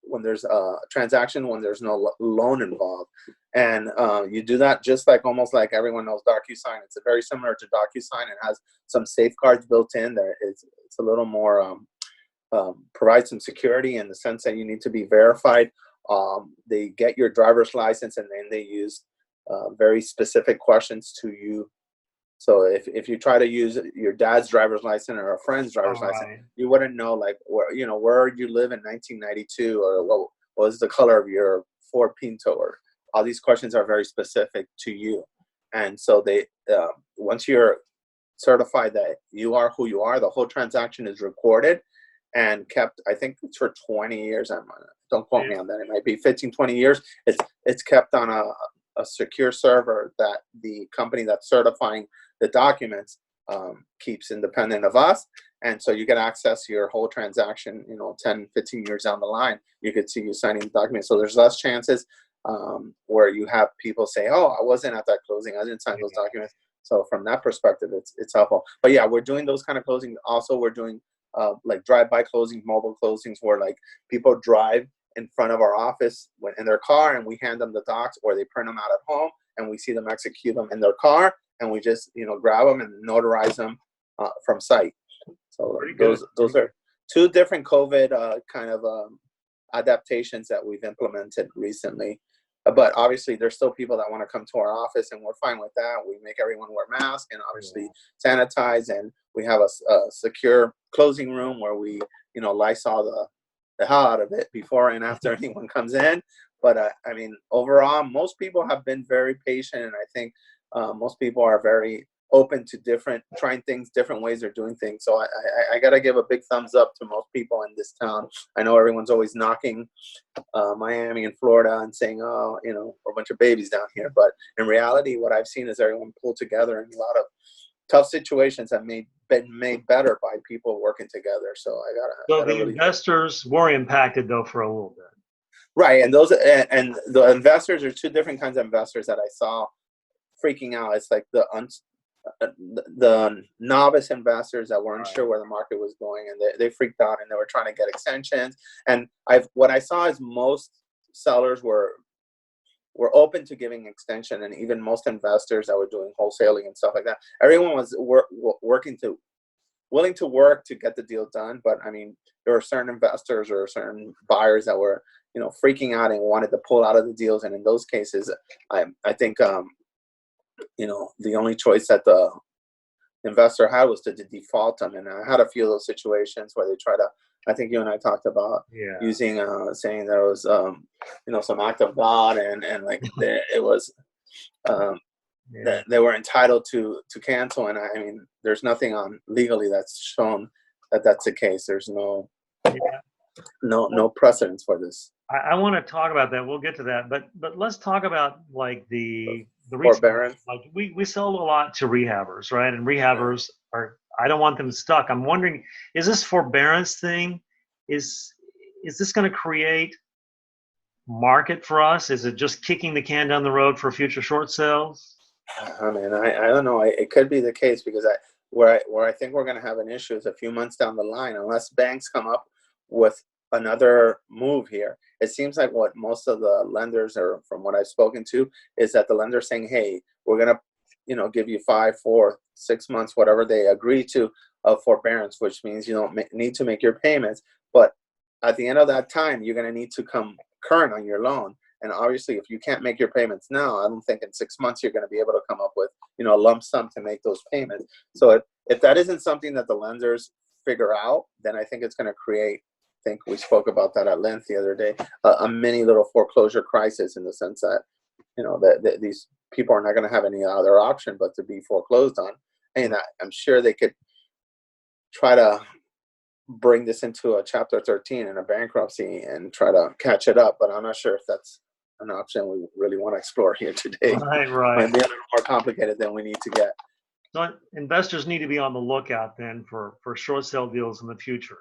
when there's a transaction, when there's no loan involved. And you do that just like almost like everyone knows DocuSign. It's very similar to DocuSign. It has some safeguards built in there. It's a little more provide some security in the sense that you need to be verified. They get your driver's license, and then they use very specific questions to you. So if you try to use your dad's driver's license or a friend's driver's license, you wouldn't know like where you live in 1992 or what was the color of your Ford Pinto, or all these questions are very specific to you. And so they once you're certified that you are who you are, the whole transaction is recorded and kept. I think it's for 20 years. Don't quote me on that. It might be 15, 20 years. It's kept on a secure server that the company that's certifying the documents keeps independent of us. And so you can access your whole transaction, 10, 15 years down the line. You could see you signing the documents. So there's less chances where you have people say, oh, I wasn't at that closing. I didn't sign those documents. So from that perspective, it's helpful. But yeah, we're doing those kind of closings. Also, we're doing like drive-by closings, mobile closings, where like people drive in front of our office in their car, and we hand them the docs, or they print them out at home, and we see them execute them in their car, and we just grab them and notarize them from site. So those are 2 different COVID kind of adaptations that we've implemented recently. But obviously, there's still people that want to come to our office, and we're fine with that. We make everyone wear masks and obviously sanitize, and we have a secure closing room where we, Lysol the hell out of it before and after anyone comes in. But I mean, overall, most people have been very patient, and I think most people are very open to trying things, different ways of doing things. So I got to give a big thumbs up to most people in this town. I know everyone's always knocking Miami and Florida and saying, oh, we're a bunch of babies down here. But in reality, what I've seen is everyone pulled together in a lot of tough situations that been made better by people working together. So So the investors were impacted though for a little bit. Right, and those and the investors are 2 different kinds of investors that I saw freaking out. It's like the novice investors that weren't sure where the market was going, and they freaked out, and they were trying to get extensions. And what I saw is most sellers were open to giving extension, and even most investors that were doing wholesaling and stuff like that. Everyone was willing to work to get the deal done. But I mean, there were certain investors or certain buyers that were freaking out and wanted to pull out of the deals. And in those cases, I think the only choice that the investor had was to default them. And I had a few of those situations where they try to, I think you and I talked about using saying there was some act of God, and like it was that they were entitled to cancel. And I mean, there's nothing on legally that's shown that that's the case. There's no precedence for this. I want to talk about that. We'll get to that, but let's talk about like the forbearance. Like we sell a lot to rehabbers, right? And rehabbers I don't want them stuck. I'm wondering, is this forbearance thing, is this going to create market for us? Is it just kicking the can down the road for future short sales? I mean, I don't know. It could be the case because where I think we're going to have an issue is a few months down the line, unless banks come up with another move here. It seems like what most of the lenders, or from what I've spoken to, is that the lender's saying, "Hey, we're going to, give you 5, 4, 6 months, whatever they agree to, of forbearance, which means you don't need to make your payments, but at the end of that time, you're going to need to come current on your loan." And obviously, if you can't make your payments now, I don't think in 6 months you're going to be able to come up with, a lump sum to make those payments. So if that isn't something that the lenders figure out, then I think it's going to create, I think we spoke about that at length the other day, a mini little foreclosure crisis, in the sense that, that these people are not going to have any other option but to be foreclosed on. And I'm sure they could try to bring this into a Chapter 13 in a bankruptcy and try to catch it up, but I'm not sure if that's an option we really want to explore here today. Right. Might be a little more complicated than we need to get. So investors need to be on the lookout then for short sale deals in the future.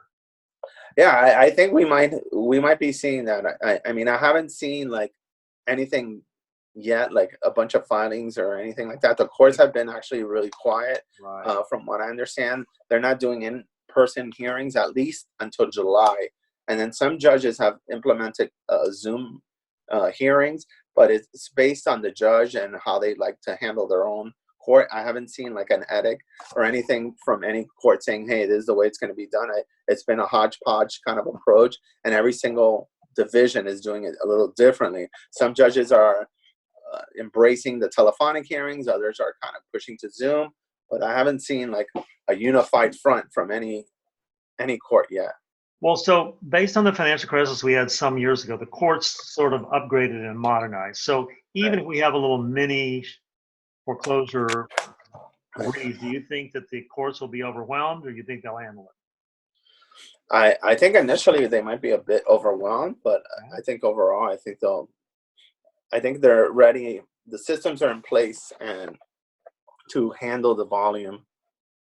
Yeah, I think we might be seeing that. I mean, I haven't seen like anything yet, like a bunch of filings or anything like that. The courts have been actually really quiet. Right. From what I understand, they're not doing in-person hearings at least until July. And then some judges have implemented Zoom hearings, but it's based on the judge and how they like to handle their own court. I haven't seen like an edict or anything from any court saying, "Hey, this is the way it's going to be done." It's been a hodgepodge kind of approach, and every single division is doing it a little differently. Some judges are embracing the telephonic hearings, others are kind of pushing to Zoom, but I haven't seen like a unified front from any court yet. Well, so based on the financial crisis we had some years ago, the courts sort of upgraded and modernized. So even if we have a little mini foreclosure breeze, do you think that the courts will be overwhelmed, or you think they'll handle it? I think initially they might be a bit overwhelmed, but I think overall, I think they're ready. The systems are in place and to handle the volume.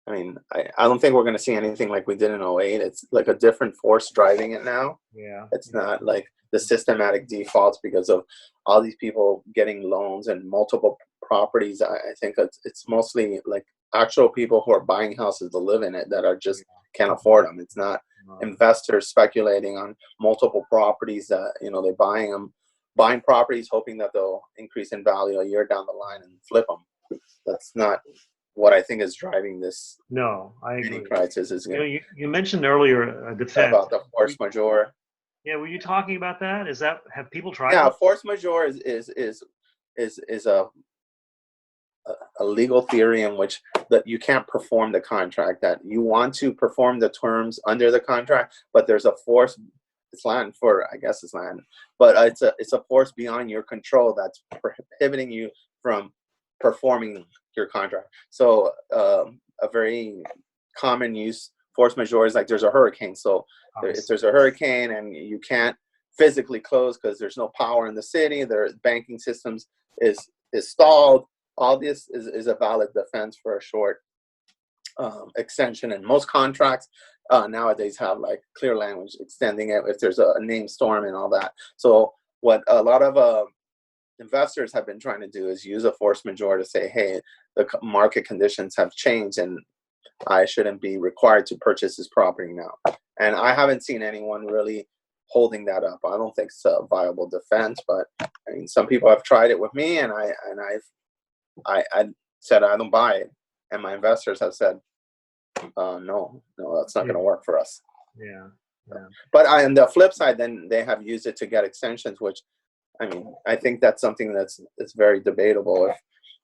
I mean, I don't think we're going to see anything like we did in 08. It's like a different force driving it now. Yeah. It's not like the systematic defaults because of all these people getting loans and multiple properties. I think it's mostly like actual people who are buying houses to live in it that are just can't afford them. It's not investors speculating on multiple properties that, they're buying properties hoping that they'll increase in value a year down the line and flip them. That's not what I think is driving this. No, I agree. Crisis is you mentioned earlier defense about the force majeure. Yeah, were you talking about that? Have people tried? Yeah, that? Force majeure is a legal theory in which that you can't perform the contract, that you want to perform the terms under the contract, but there's a force. It's Latin for, I guess it's Latin, but it's a force beyond your control that's prohibiting you from performing your contract. So a very common use force majeure is like there's a hurricane. So if there's a hurricane and you can't physically close because there's no power in the city, their banking systems is stalled. All this is a valid defense for a short extension. And most contracts nowadays have like clear language extending it if there's a named storm and all that. So what a lot of investors have been trying to do is use a force majeure to say, hey, the market conditions have changed and I shouldn't be required to purchase this property now. And I haven't seen anyone really holding that up. I don't think it's a viable defense, but I mean, some people have tried it with me, and I said I don't buy it, and my investors have said, no, that's not going to work for us. Yeah. But on the flip side, then they have used it to get extensions, which, I mean, I think that's something that's very debatable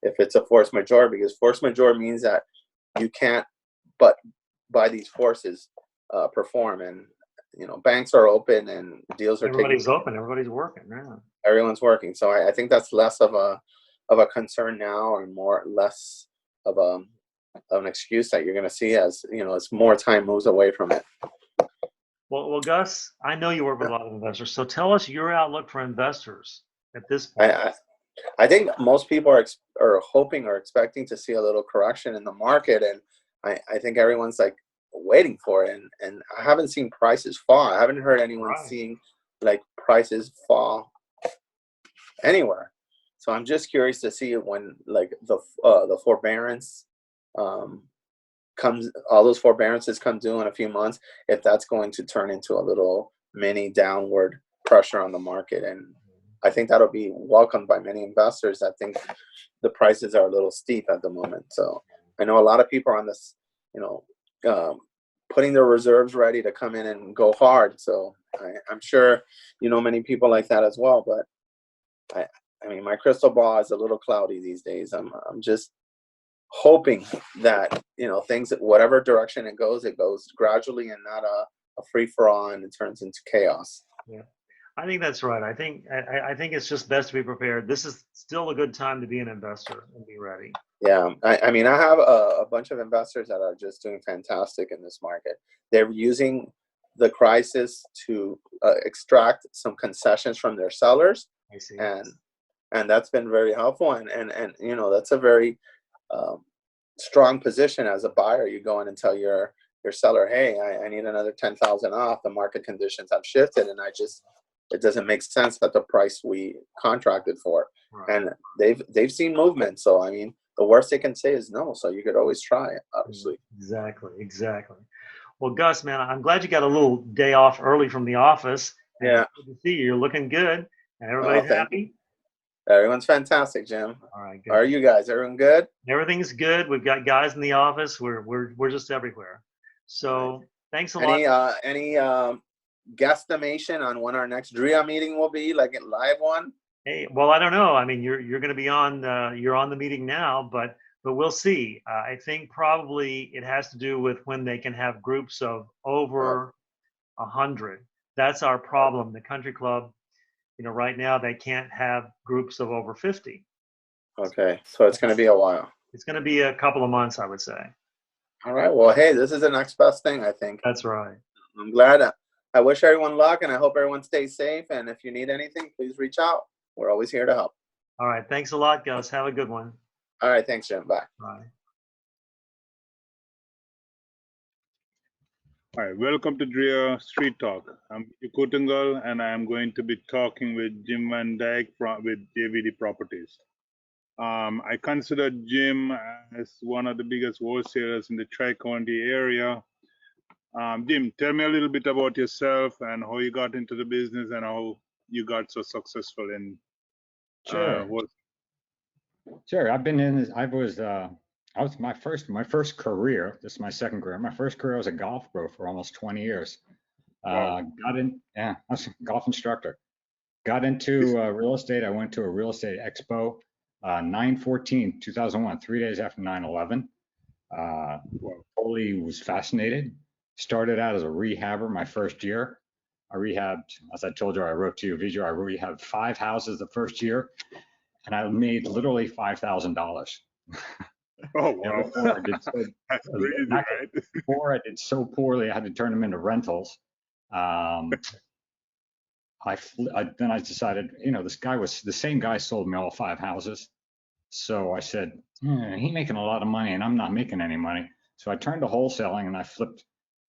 if it's a force majeure, because force majeure means that you can't, but by these forces, perform. And banks are open and deals are everybody's open. Everybody's working. Yeah. Everyone's working. So I think that's less of a concern now, and less of an excuse that you're going to see as as more time moves away from it. Well, Gus, I know you work with a lot of investors, so tell us your outlook for investors at this point. I think most people are hoping or expecting to see a little correction in the market, and I think everyone's like waiting for it. And I haven't seen prices fall. I haven't heard anyone seeing like prices fall anywhere. So I'm just curious to see when like the forbearance comes, all those forbearances come due in a few months, if that's going to turn into a little mini downward pressure on the market. And I think that'll be welcomed by many investors. I think the prices are a little steep at the moment. So I know a lot of people are on this, putting their reserves ready to come in and go hard. So I'm sure many people like that as well. But I mean, my crystal ball is a little cloudy these days. I'm just hoping that things, whatever direction it goes gradually and not a free for all, and it turns into chaos. Yeah, I think that's right. I think it's just best to be prepared. This is still a good time to be an investor and be ready. Yeah, I mean, I have a bunch of investors that are just doing fantastic in this market. They're using the crisis to extract some concessions from their sellers. I see. And that's been very helpful. And that's a very strong position as a buyer. You go in and tell your seller, hey, I need another 10,000 off. The market conditions have shifted, and it doesn't make sense at the price we contracted for. Right. And they've seen movement. So I mean, the worst they can say is no. So you could always try it, obviously. Exactly. Well, Gus, man, I'm glad you got a little day off early from the office. Yeah. Good to see you. You're looking good, and everybody's happy. Everyone's fantastic, Jim. All right. Good. How are you guys? Everyone good? Everything's good. We've got guys in the office. We're just everywhere. So thanks a lot. Any guesstimation on when our next DREIA meeting will be, like a live one? Hey, well, I don't know. I mean, you're going to be on. You're on the meeting now, but we'll see. I think probably it has to do with when they can have groups of over 100. That's our problem. The country club, right now they can't have groups of over 50. Okay, so it's going to be a while. It's going to be a couple of months, I would say. All right. Well, hey, this is the next best thing, I think. That's right. I'm glad. I wish everyone luck, and I hope everyone stays safe. And if you need anything, please reach out. We're always here to help. All right. Thanks a lot, Gus. Have a good one. All right. Thanks, Jim. Bye. Bye. Hi, welcome to DREIA Street Talk. I'm Kutangal, and I am going to be talking with Jim Van Dyke with JVD Properties. I consider Jim as one of the biggest wholesalers in the Tri-County area. Jim, tell me a little bit about yourself and how you got into the business and how you got so successful in. Sure. Sure. I've been in this. I was my first career. This is my second career. My first career was a golf pro for almost 20 years. Wow. I was a golf instructor. Got into real estate. I went to a real estate expo, 9/14/2001, 3 days after 9/11. Totally was fascinated. Started out as a rehabber my first year. I rehabbed, as I told you, I wrote to you, Vijay, I rehabbed 5 houses the first year, and I made literally $5,000. Oh, wow. Before I did so poorly, I had to turn them into rentals. Then I decided, the same guy sold me all 5 houses. So I said, he's making a lot of money and I'm not making any money. So I turned to wholesaling and I flipped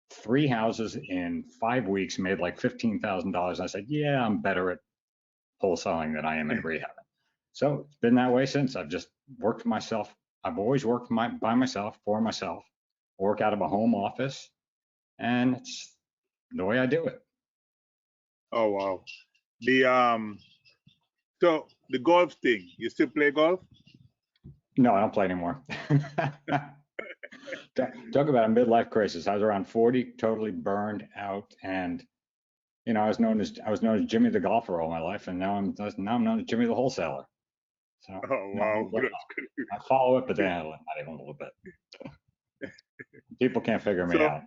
3 houses in 5 weeks, made like $15,000. I said, yeah, I'm better at wholesaling than I am at rehabbing. So it's been that way since. I've just worked for myself. I've always worked by myself, for myself, work out of a home office, and it's the way I do it. Oh, wow. So the golf thing, you still play golf? No, I don't play anymore. Talk about a midlife crisis. I was around 40, totally burned out, and I was known as Jimmy the golfer all my life, and now I'm known as Jimmy the wholesaler. So, oh, wow. I follow it, but then not even a little bit. People can't figure me out.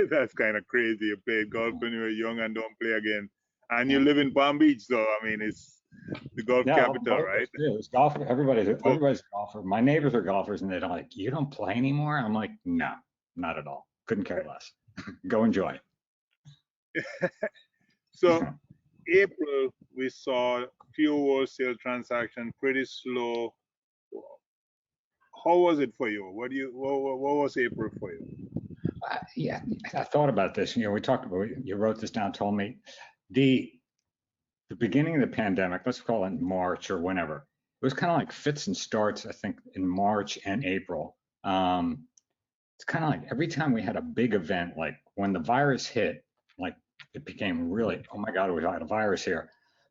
That's kind of crazy. You played golf when you were young and don't play again. And you live in Palm Beach, so I mean, it's the golf capital, right? Yeah, it's golf. Everybody's a golfer. My neighbors are golfers, and they're like, "You don't play anymore?" I'm like, "No, not at all. Couldn't care less. Go enjoy." So, April, we saw few wholesale transactions, pretty slow. How was it for you? What was April for you? Yeah, I thought about this. We talked about. You wrote this down. Told me the beginning of the pandemic, let's call it March or whenever, it was kind of like fits and starts, I think, in March and April. It's kind of like every time we had a big event, like when the virus hit, like it became really, oh my God, we had a virus here.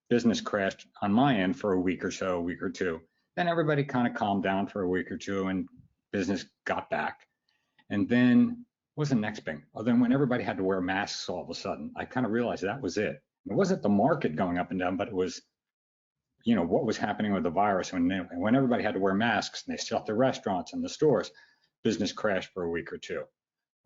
Business crashed on my end for a week or so, a week or two. Then everybody kind of calmed down for a week or two and business got back. And then what was the next thing? Oh, then when everybody had to wear masks all of a sudden, I kind of realized that was it. It wasn't the market going up and down, but it was, what was happening with the virus when everybody had to wear masks and they shut the restaurants and the stores, business crashed for a week or two.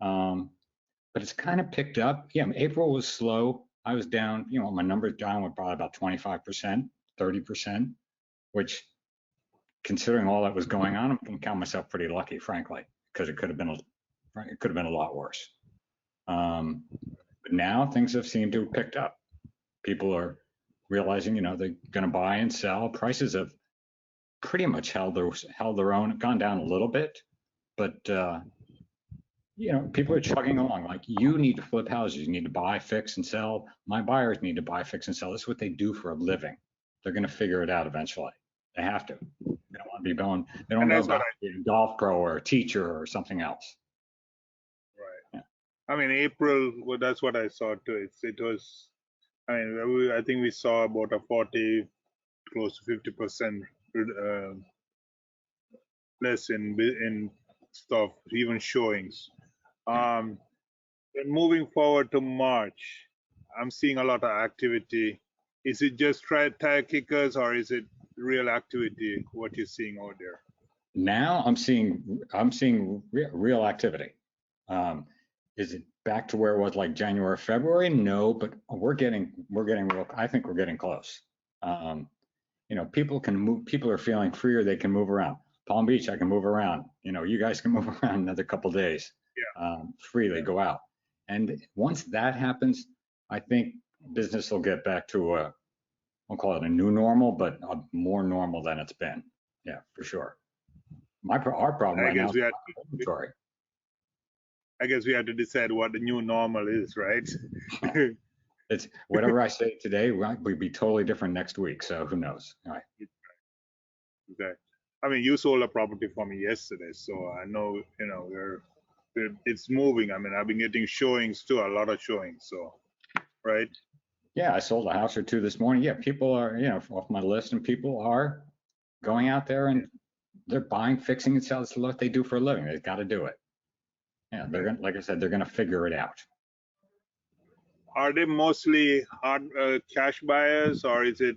But it's kind of picked up. Yeah, April was slow. I was down, my numbers down with probably about 25%, 30%, which considering all that was going on, I'm going to count myself pretty lucky, frankly, because it could have been a lot worse. But now things have seemed to have picked up. People are realizing, they're going to buy and sell. Prices have pretty much held their own, gone down a little bit, but people are chugging along. Like, you need to flip houses, you need to buy, fix, and sell. My buyers need to buy, fix, and sell. This is what they do for a living. They're going to figure it out eventually. They have to. They don't want to be going. They don't know about being a golf pro or a teacher or something else. Right. Yeah. I mean, April. Well, that's what I saw too. It was. I mean, I think we saw about a 40, close to 50% less in stuff, even showings. And moving forward to March, I'm seeing a lot of activity. Is it just tire kickers or is it real activity? What you're seeing out there? Now I'm seeing real activity. Is it back to where it was like January, February? No, but we're getting real. I think we're getting close. People can move. People are feeling freer. They can move around. Palm Beach, I can move around. You guys can move around another couple of days. Yeah. Freely go out. And once that happens, I think business will get back to I'll call it a new normal, but a more normal than it's been. Yeah, for sure. Our problem right now is inventory. I guess we have to decide what the new normal is, right? It's whatever I say today, we'd be totally different next week. So who knows? All right. Exactly. I mean, you sold a property for me yesterday, so I know, it's moving. I mean, I've been getting showings too, a lot of showings. So, right? Yeah, I sold a house or two this morning. Yeah, people are, off my list, and people are going out there and they're buying, fixing, and selling. It's what they do for a living. They've got to do it. Yeah, they're going, like I said, they're going to figure it out. Are they mostly hard cash buyers, or is the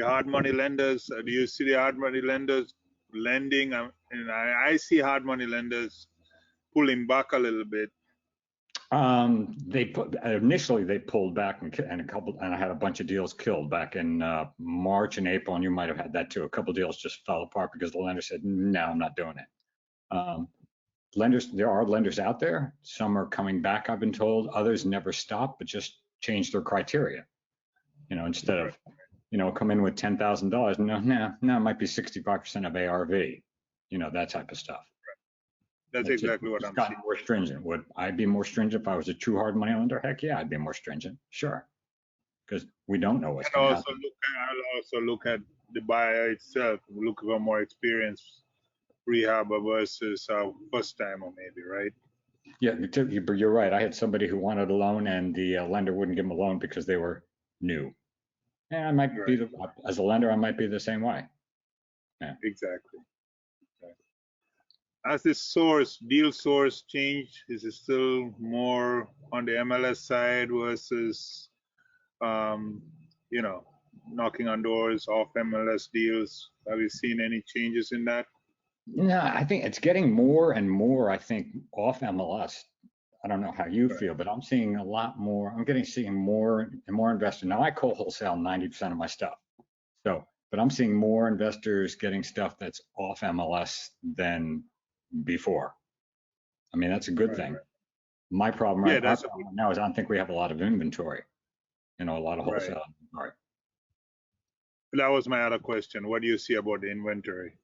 hard money lenders? Do you see the hard money lenders lending? And I see hard money lenders pulling back a little bit. Initially they pulled back and I had a bunch of deals killed back in March and April, and you might have had that too. A couple of deals just fell apart because the lender said, no, I'm not doing it. There are lenders out there. Some are coming back, I've been told. Others never stop, but just change their criteria. Instead of, come in with $10,000, no, it might be 65% of ARV, that type of stuff. That's exactly what I'm saying. More stringent. Would I be more stringent if I was a true hard money lender? Heck yeah, I'd be more stringent. Sure. Because we don't know what's going to happen. I'll also look at the buyer itself, look for more experienced rehabber versus first timer maybe, right? Yeah, you're right. I had somebody who wanted a loan and the lender wouldn't give them a loan because they were new. And I might be, as a lender, I might be the same way. Yeah. Exactly. Has this deal source changed? Is it still more on the MLS side versus, knocking on doors off MLS deals? Have you seen any changes in that? No, I think it's getting more and more, I think, off MLS. I don't know how you feel, but I'm seeing a lot more. Seeing more and more investors. Now, I wholesale 90% of my stuff. But I'm seeing more investors getting stuff that's off MLS than before. I mean, that's a good thing. My problem right now is I don't think we have a lot of inventory, a lot of wholesale inventory. That was my other question. What do you see about the inventory?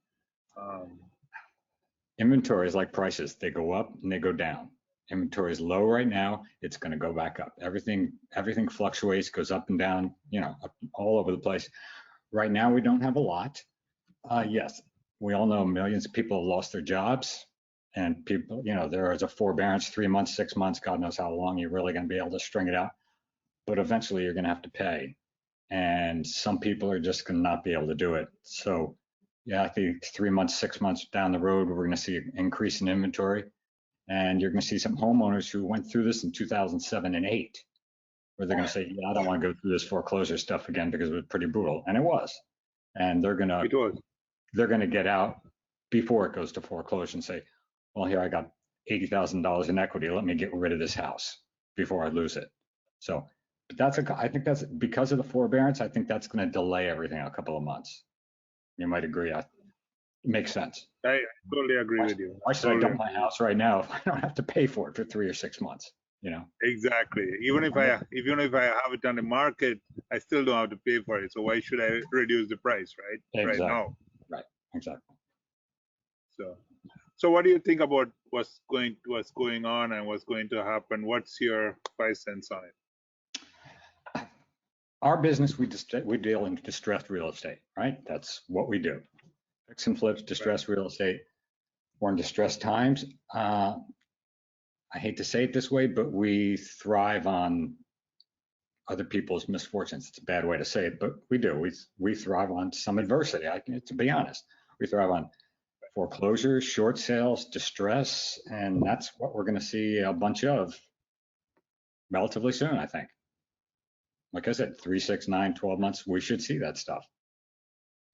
Inventory is like prices. They go up and they go down. Inventory is low right now. It's going to go back up. Everything fluctuates, goes up and down, up all over the place. Right now, we don't have a lot. Yes, we all know millions of people have lost their jobs, and people, there is a forbearance, 3 months, 6 months, God knows how long you're really going to be able to string it out. But eventually, you're going to have to pay, and some people are just going to not be able to do it. So, yeah, I think 3 months, 6 months down the road, we're going to see an increase in inventory. And you're going to see some homeowners who went through this in 2007 and 8, where they're going to say, yeah, I don't want to go through this foreclosure stuff again because it was pretty brutal. And it was. And they're going to get out before it goes to foreclosure and say, well, here I got $80,000 in equity. Let me get rid of this house before I lose it. So I think that's because of the forbearance. I think that's going to delay everything a couple of months. You might agree. It makes sense. I totally agree with you. Why should I dump my house right now if I don't have to pay for it for 3 or 6 months? Exactly. Even if I have it on the market, I still don't have to pay for it. So why should I reduce the price, right? Exactly. Right now. Right. Exactly. So what do you think about what's going on and what's going to happen? What's your 5 cents on it? Our business, we deal in distressed real estate, right? That's what we do. Fix and flips, distressed real estate. We're in distressed times. I hate to say it this way, but we thrive on other people's misfortunes. It's a bad way to say it, but we do. We thrive on some adversity. To be honest, we thrive on foreclosures, short sales, distress, and that's what we're going to see a bunch of relatively soon, I think. Like I said, 3, 6, 9, 12 months, we should see that stuff.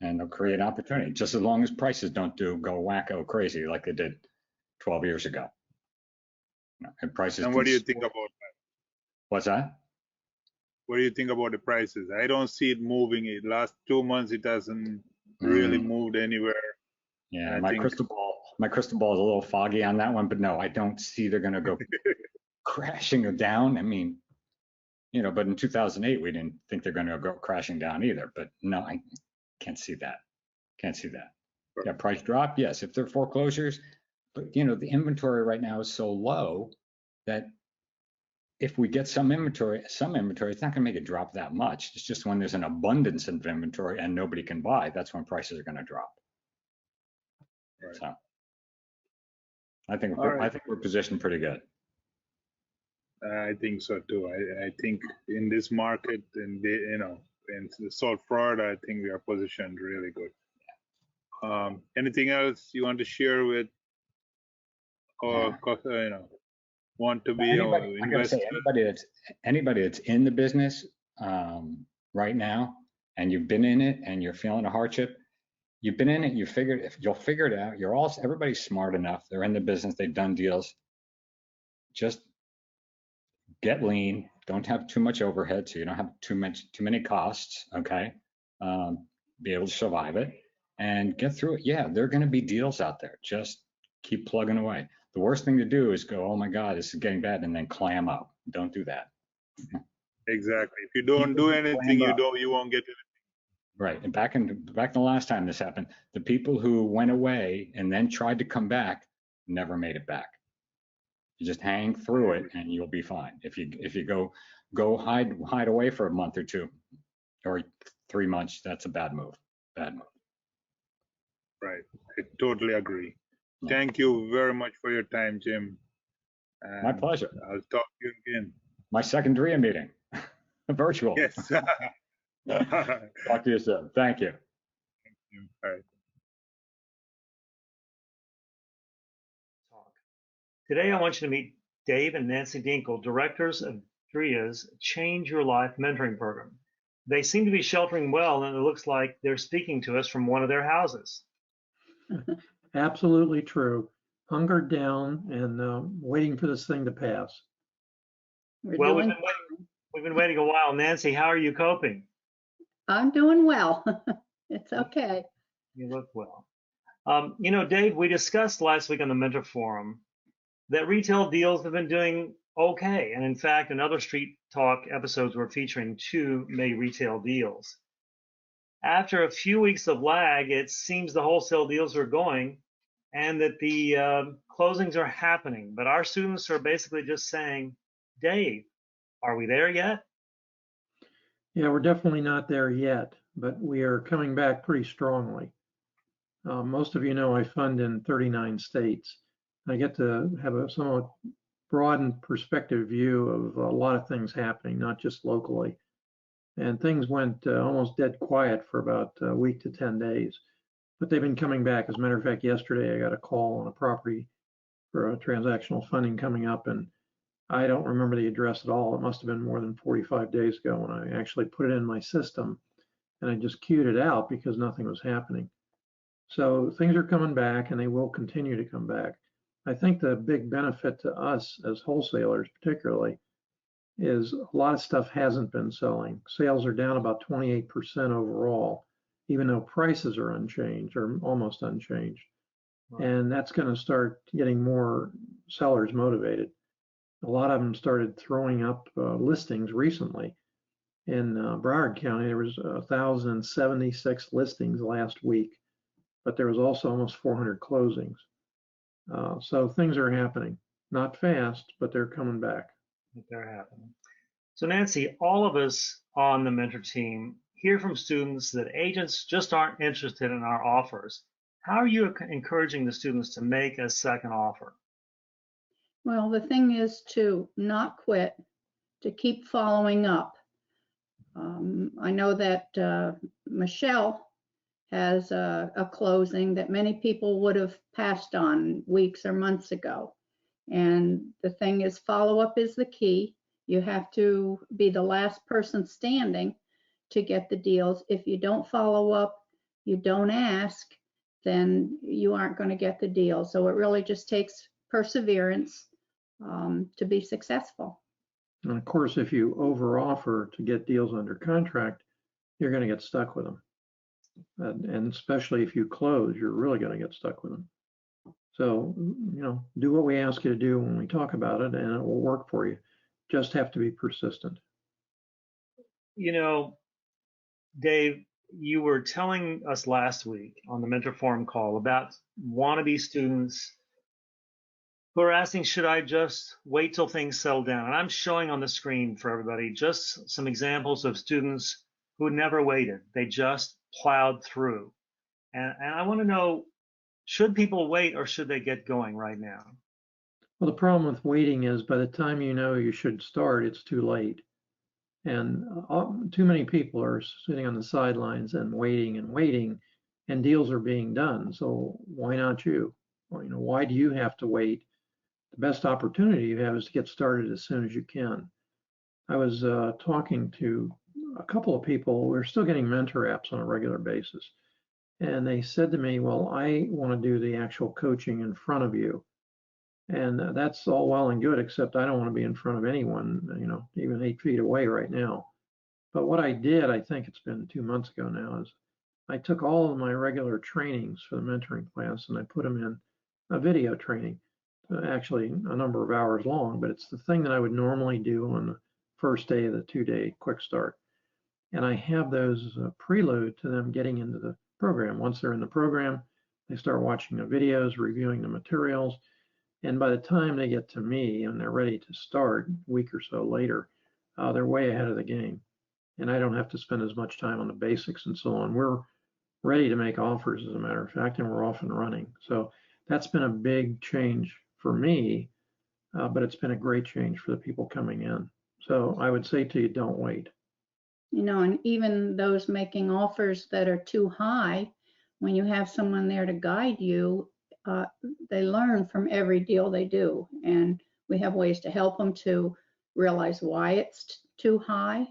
And they'll create opportunity, just as long as prices don't go wacko crazy like they did 12 years ago. And prices. And what do you think about that? What's that? What do you think about the prices? I don't see it moving. The last 2 months, it hasn't really moved anywhere. Yeah, my crystal ball is a little foggy on that one, but no, I don't see they're going to go crashing down. I mean, but in 2008, we didn't think they're going to go crashing down either. But no, I can't see that. Sure. Yeah, price drop, yes, if they're foreclosures, but the inventory right now is so low that if we get some inventory, it's not going to make it drop that much. It's just when there's an abundance of inventory and nobody can buy, that's when prices are going to drop. Right. So I think we're positioned pretty good. I think so too. I think in this market, in South Florida, I think we are positioned really good. Anything else you want to share with, or want to be invested? Anybody that's in the business right now, and you've been in it, and you're feeling a hardship, you've been in it. You'll figure it out. Everybody's smart enough. They're in the business. They've done deals. Just get lean. Don't have too much overhead, so you don't have too many costs. Okay, be able to survive it and get through it. Yeah, there are going to be deals out there. Just keep plugging away. The worst thing to do is go, oh my God, this is getting bad, and then clam up. Don't do that. Exactly. If you don't do anything, you won't get anything. Right. And back in the last time this happened, the people who went away and then tried to come back never made it back. You just hang through it and you'll be fine. If you go hide away for a month or 2 or 3 months, that's a bad move. Right. I totally agree. Yeah. Thank you very much for your time, Jim. And my pleasure. I'll talk to you again. My second DREIA meeting, virtual. Yes. Talk to you soon. Thank you. Thank you. All right. Today, I want you to meet Dave and Nancy Dinkle, directors of DREIA's Change Your Life mentoring program. They seem to be sheltering well, and it looks like they're speaking to us from one of their houses. Absolutely true. Hungered down and waiting for this thing to pass. We've been waiting a while. Nancy, how are you coping? I'm doing well. It's okay. You look well. Dave, we discussed last week on the Mentor Forum that retail deals have been doing okay. And in fact, in other Street Talk episodes, we're featuring 2 May retail deals. After a few weeks of lag, it seems the wholesale deals are going and that the closings are happening. But our students are basically just saying, Dave, are we there yet? Yeah, we're definitely not there yet, but we are coming back pretty strongly. Most of you know I fund in 39 states. I get to have a somewhat broadened perspective view of a lot of things happening, not just locally. And things went almost dead quiet for about a week to 10 days, but they've been coming back. As a matter of fact, yesterday I got a call on a property for a transactional funding coming up, and I don't remember the address at all. It must have been more than 45 days ago when I actually put it in my system, and I just queued it out because nothing was happening. So things are coming back, and they will continue to come back. I think the big benefit to us as wholesalers, particularly, is a lot of stuff hasn't been selling. Sales are down about 28% overall, even though prices are unchanged or almost unchanged. And that's going to start getting more sellers motivated. A lot of them started throwing up listings recently. In Broward County, there was 1,076 listings last week, but there was also almost 400 closings. So things are happening, not fast, but they're coming back. They're happening. So Nancy, all of us on the mentor team hear from students that agents just aren't interested in our offers. How are you encouraging the students to make a second offer? Well, the thing is to not quit, to keep following up. I know that Michelle has a closing that many people would have passed on weeks or months ago. And the thing is, follow up is the key. You have to be the last person standing to get the deals. If you don't follow up, you don't ask, then you aren't going to get the deal. So it really just takes perseverance to be successful. And of course, if you overoffer to get deals under contract, you're going to get stuck with them. And especially if you close, you're really going to get stuck with them. So, do what we ask you to do when we talk about it, and it will work for you. Just have to be persistent. Dave, you were telling us last week on the Mentor Forum call about wannabe students who are asking, should I just wait till things settle down? And I'm showing on the screen for everybody just some examples of students who never waited. They just plowed through. And I want to know, should people wait or should they get going right now? Well, the problem with waiting is by the time you know you should start, it's too late. And too many people are sitting on the sidelines and waiting, and deals are being done. So why not you? Well, why do you have to wait? The best opportunity you have is to get started as soon as you can. I was talking to a couple of people. We're still getting mentor apps on a regular basis. And they said to me, well, I want to do the actual coaching in front of you. And that's all well and good, except I don't want to be in front of anyone, even 8 feet away right now. But what I did, I think it's been 2 months ago now, is I took all of my regular trainings for the mentoring class and I put them in a video training, actually a number of hours long, but it's the thing that I would normally do on the first day of the 2-day quick start. And I have those as a prelude to them getting into the program. Once they're in the program, they start watching the videos, reviewing the materials. And by the time they get to me and they're ready to start a week or so later, they're way ahead of the game. And I don't have to spend as much time on the basics and so on. We're ready to make offers, as a matter of fact, and we're off and running. So that's been a big change for me, but it's been a great change for the people coming in. So I would say to you, don't wait. And even those making offers that are too high, when you have someone there to guide you, they learn from every deal they do. And we have ways to help them to realize why it's too high.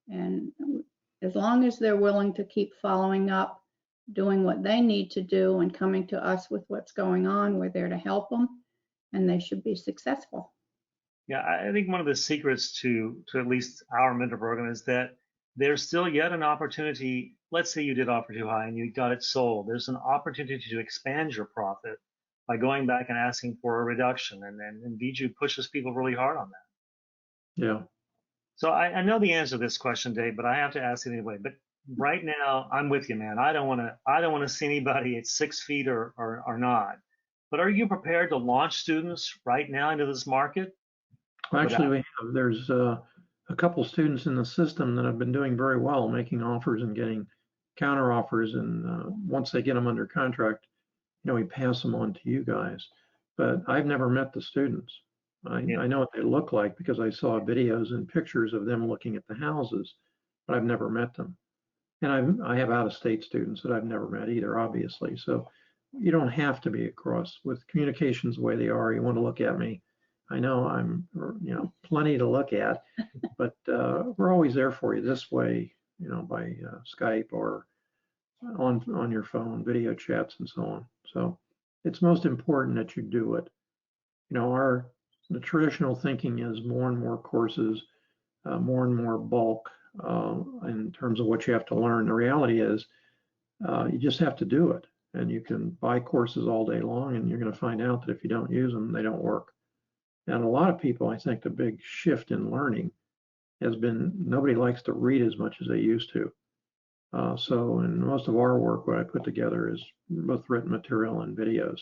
And as long as they're willing to keep following up, doing what they need to do and coming to us with what's going on, we're there to help them, and they should be successful. Yeah, I think one of the secrets to at least our mentor program is that there's still yet an opportunity. Let's say you did offer too high and you got it sold. There's an opportunity to expand your profit by going back and asking for a reduction. And then VJU pushes people really hard on that. Yeah. So I know the answer to this question, Dave, but I have to ask it anyway. But right now, I'm with you, man. I don't want to see anybody at 6 feet or not. But are you prepared to launch students right now into this market? Actually, we have. There's a couple students in the system that have been doing very well, making offers and getting counter offers. And once they get them under contract, we pass them on to you guys. But I've never met the students. I know what they look like because I saw videos and pictures of them looking at the houses, but I've never met them. And I have out-of-state students that I've never met either, obviously. So you don't have to be across with communications the way they are. You want to look at me. I know I'm, plenty to look at, but we're always there for you this way, by Skype or on your phone, video chats and so on. So it's most important that you do it. The traditional thinking is more and more courses, more and more bulk in terms of what you have to learn. The reality is you just have to do it. And you can buy courses all day long, and you're going to find out that if you don't use them, they don't work. And a lot of people, I think the big shift in learning has been nobody likes to read as much as they used to. So in most of our work, what I put together is both written material and videos.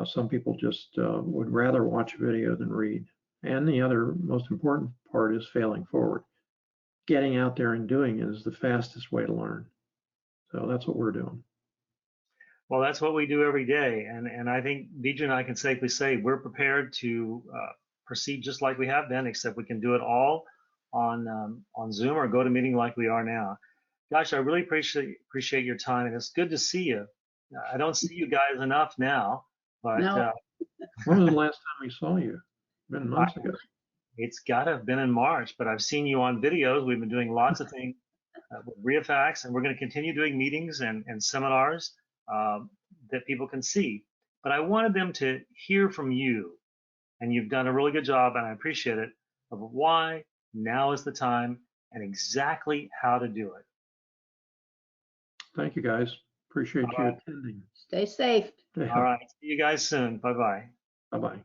Some people just would rather watch a video than read. And the other most important part is failing forward. Getting out there and doing it is the fastest way to learn. So that's what we're doing. Well, that's what we do every day. And I think Vijay and I can safely say we're prepared to proceed just like we have been, except we can do it all on Zoom or GoToMeeting like we are now. Gosh, I really appreciate your time, and it's good to see you. I don't see you guys enough now, but No. When was the last time we saw you? Been months ago. It's got to have been in March, but I've seen you on videos. We've been doing lots of things with REIA, and we're going to continue doing meetings and seminars that people can see. But I wanted them to hear from you, and you've done a really good job, and I appreciate it, of why now is the time and exactly how to do it. Thank you, guys. Appreciate you attending. Stay safe. All right. See you guys soon. Bye-bye. Bye-bye.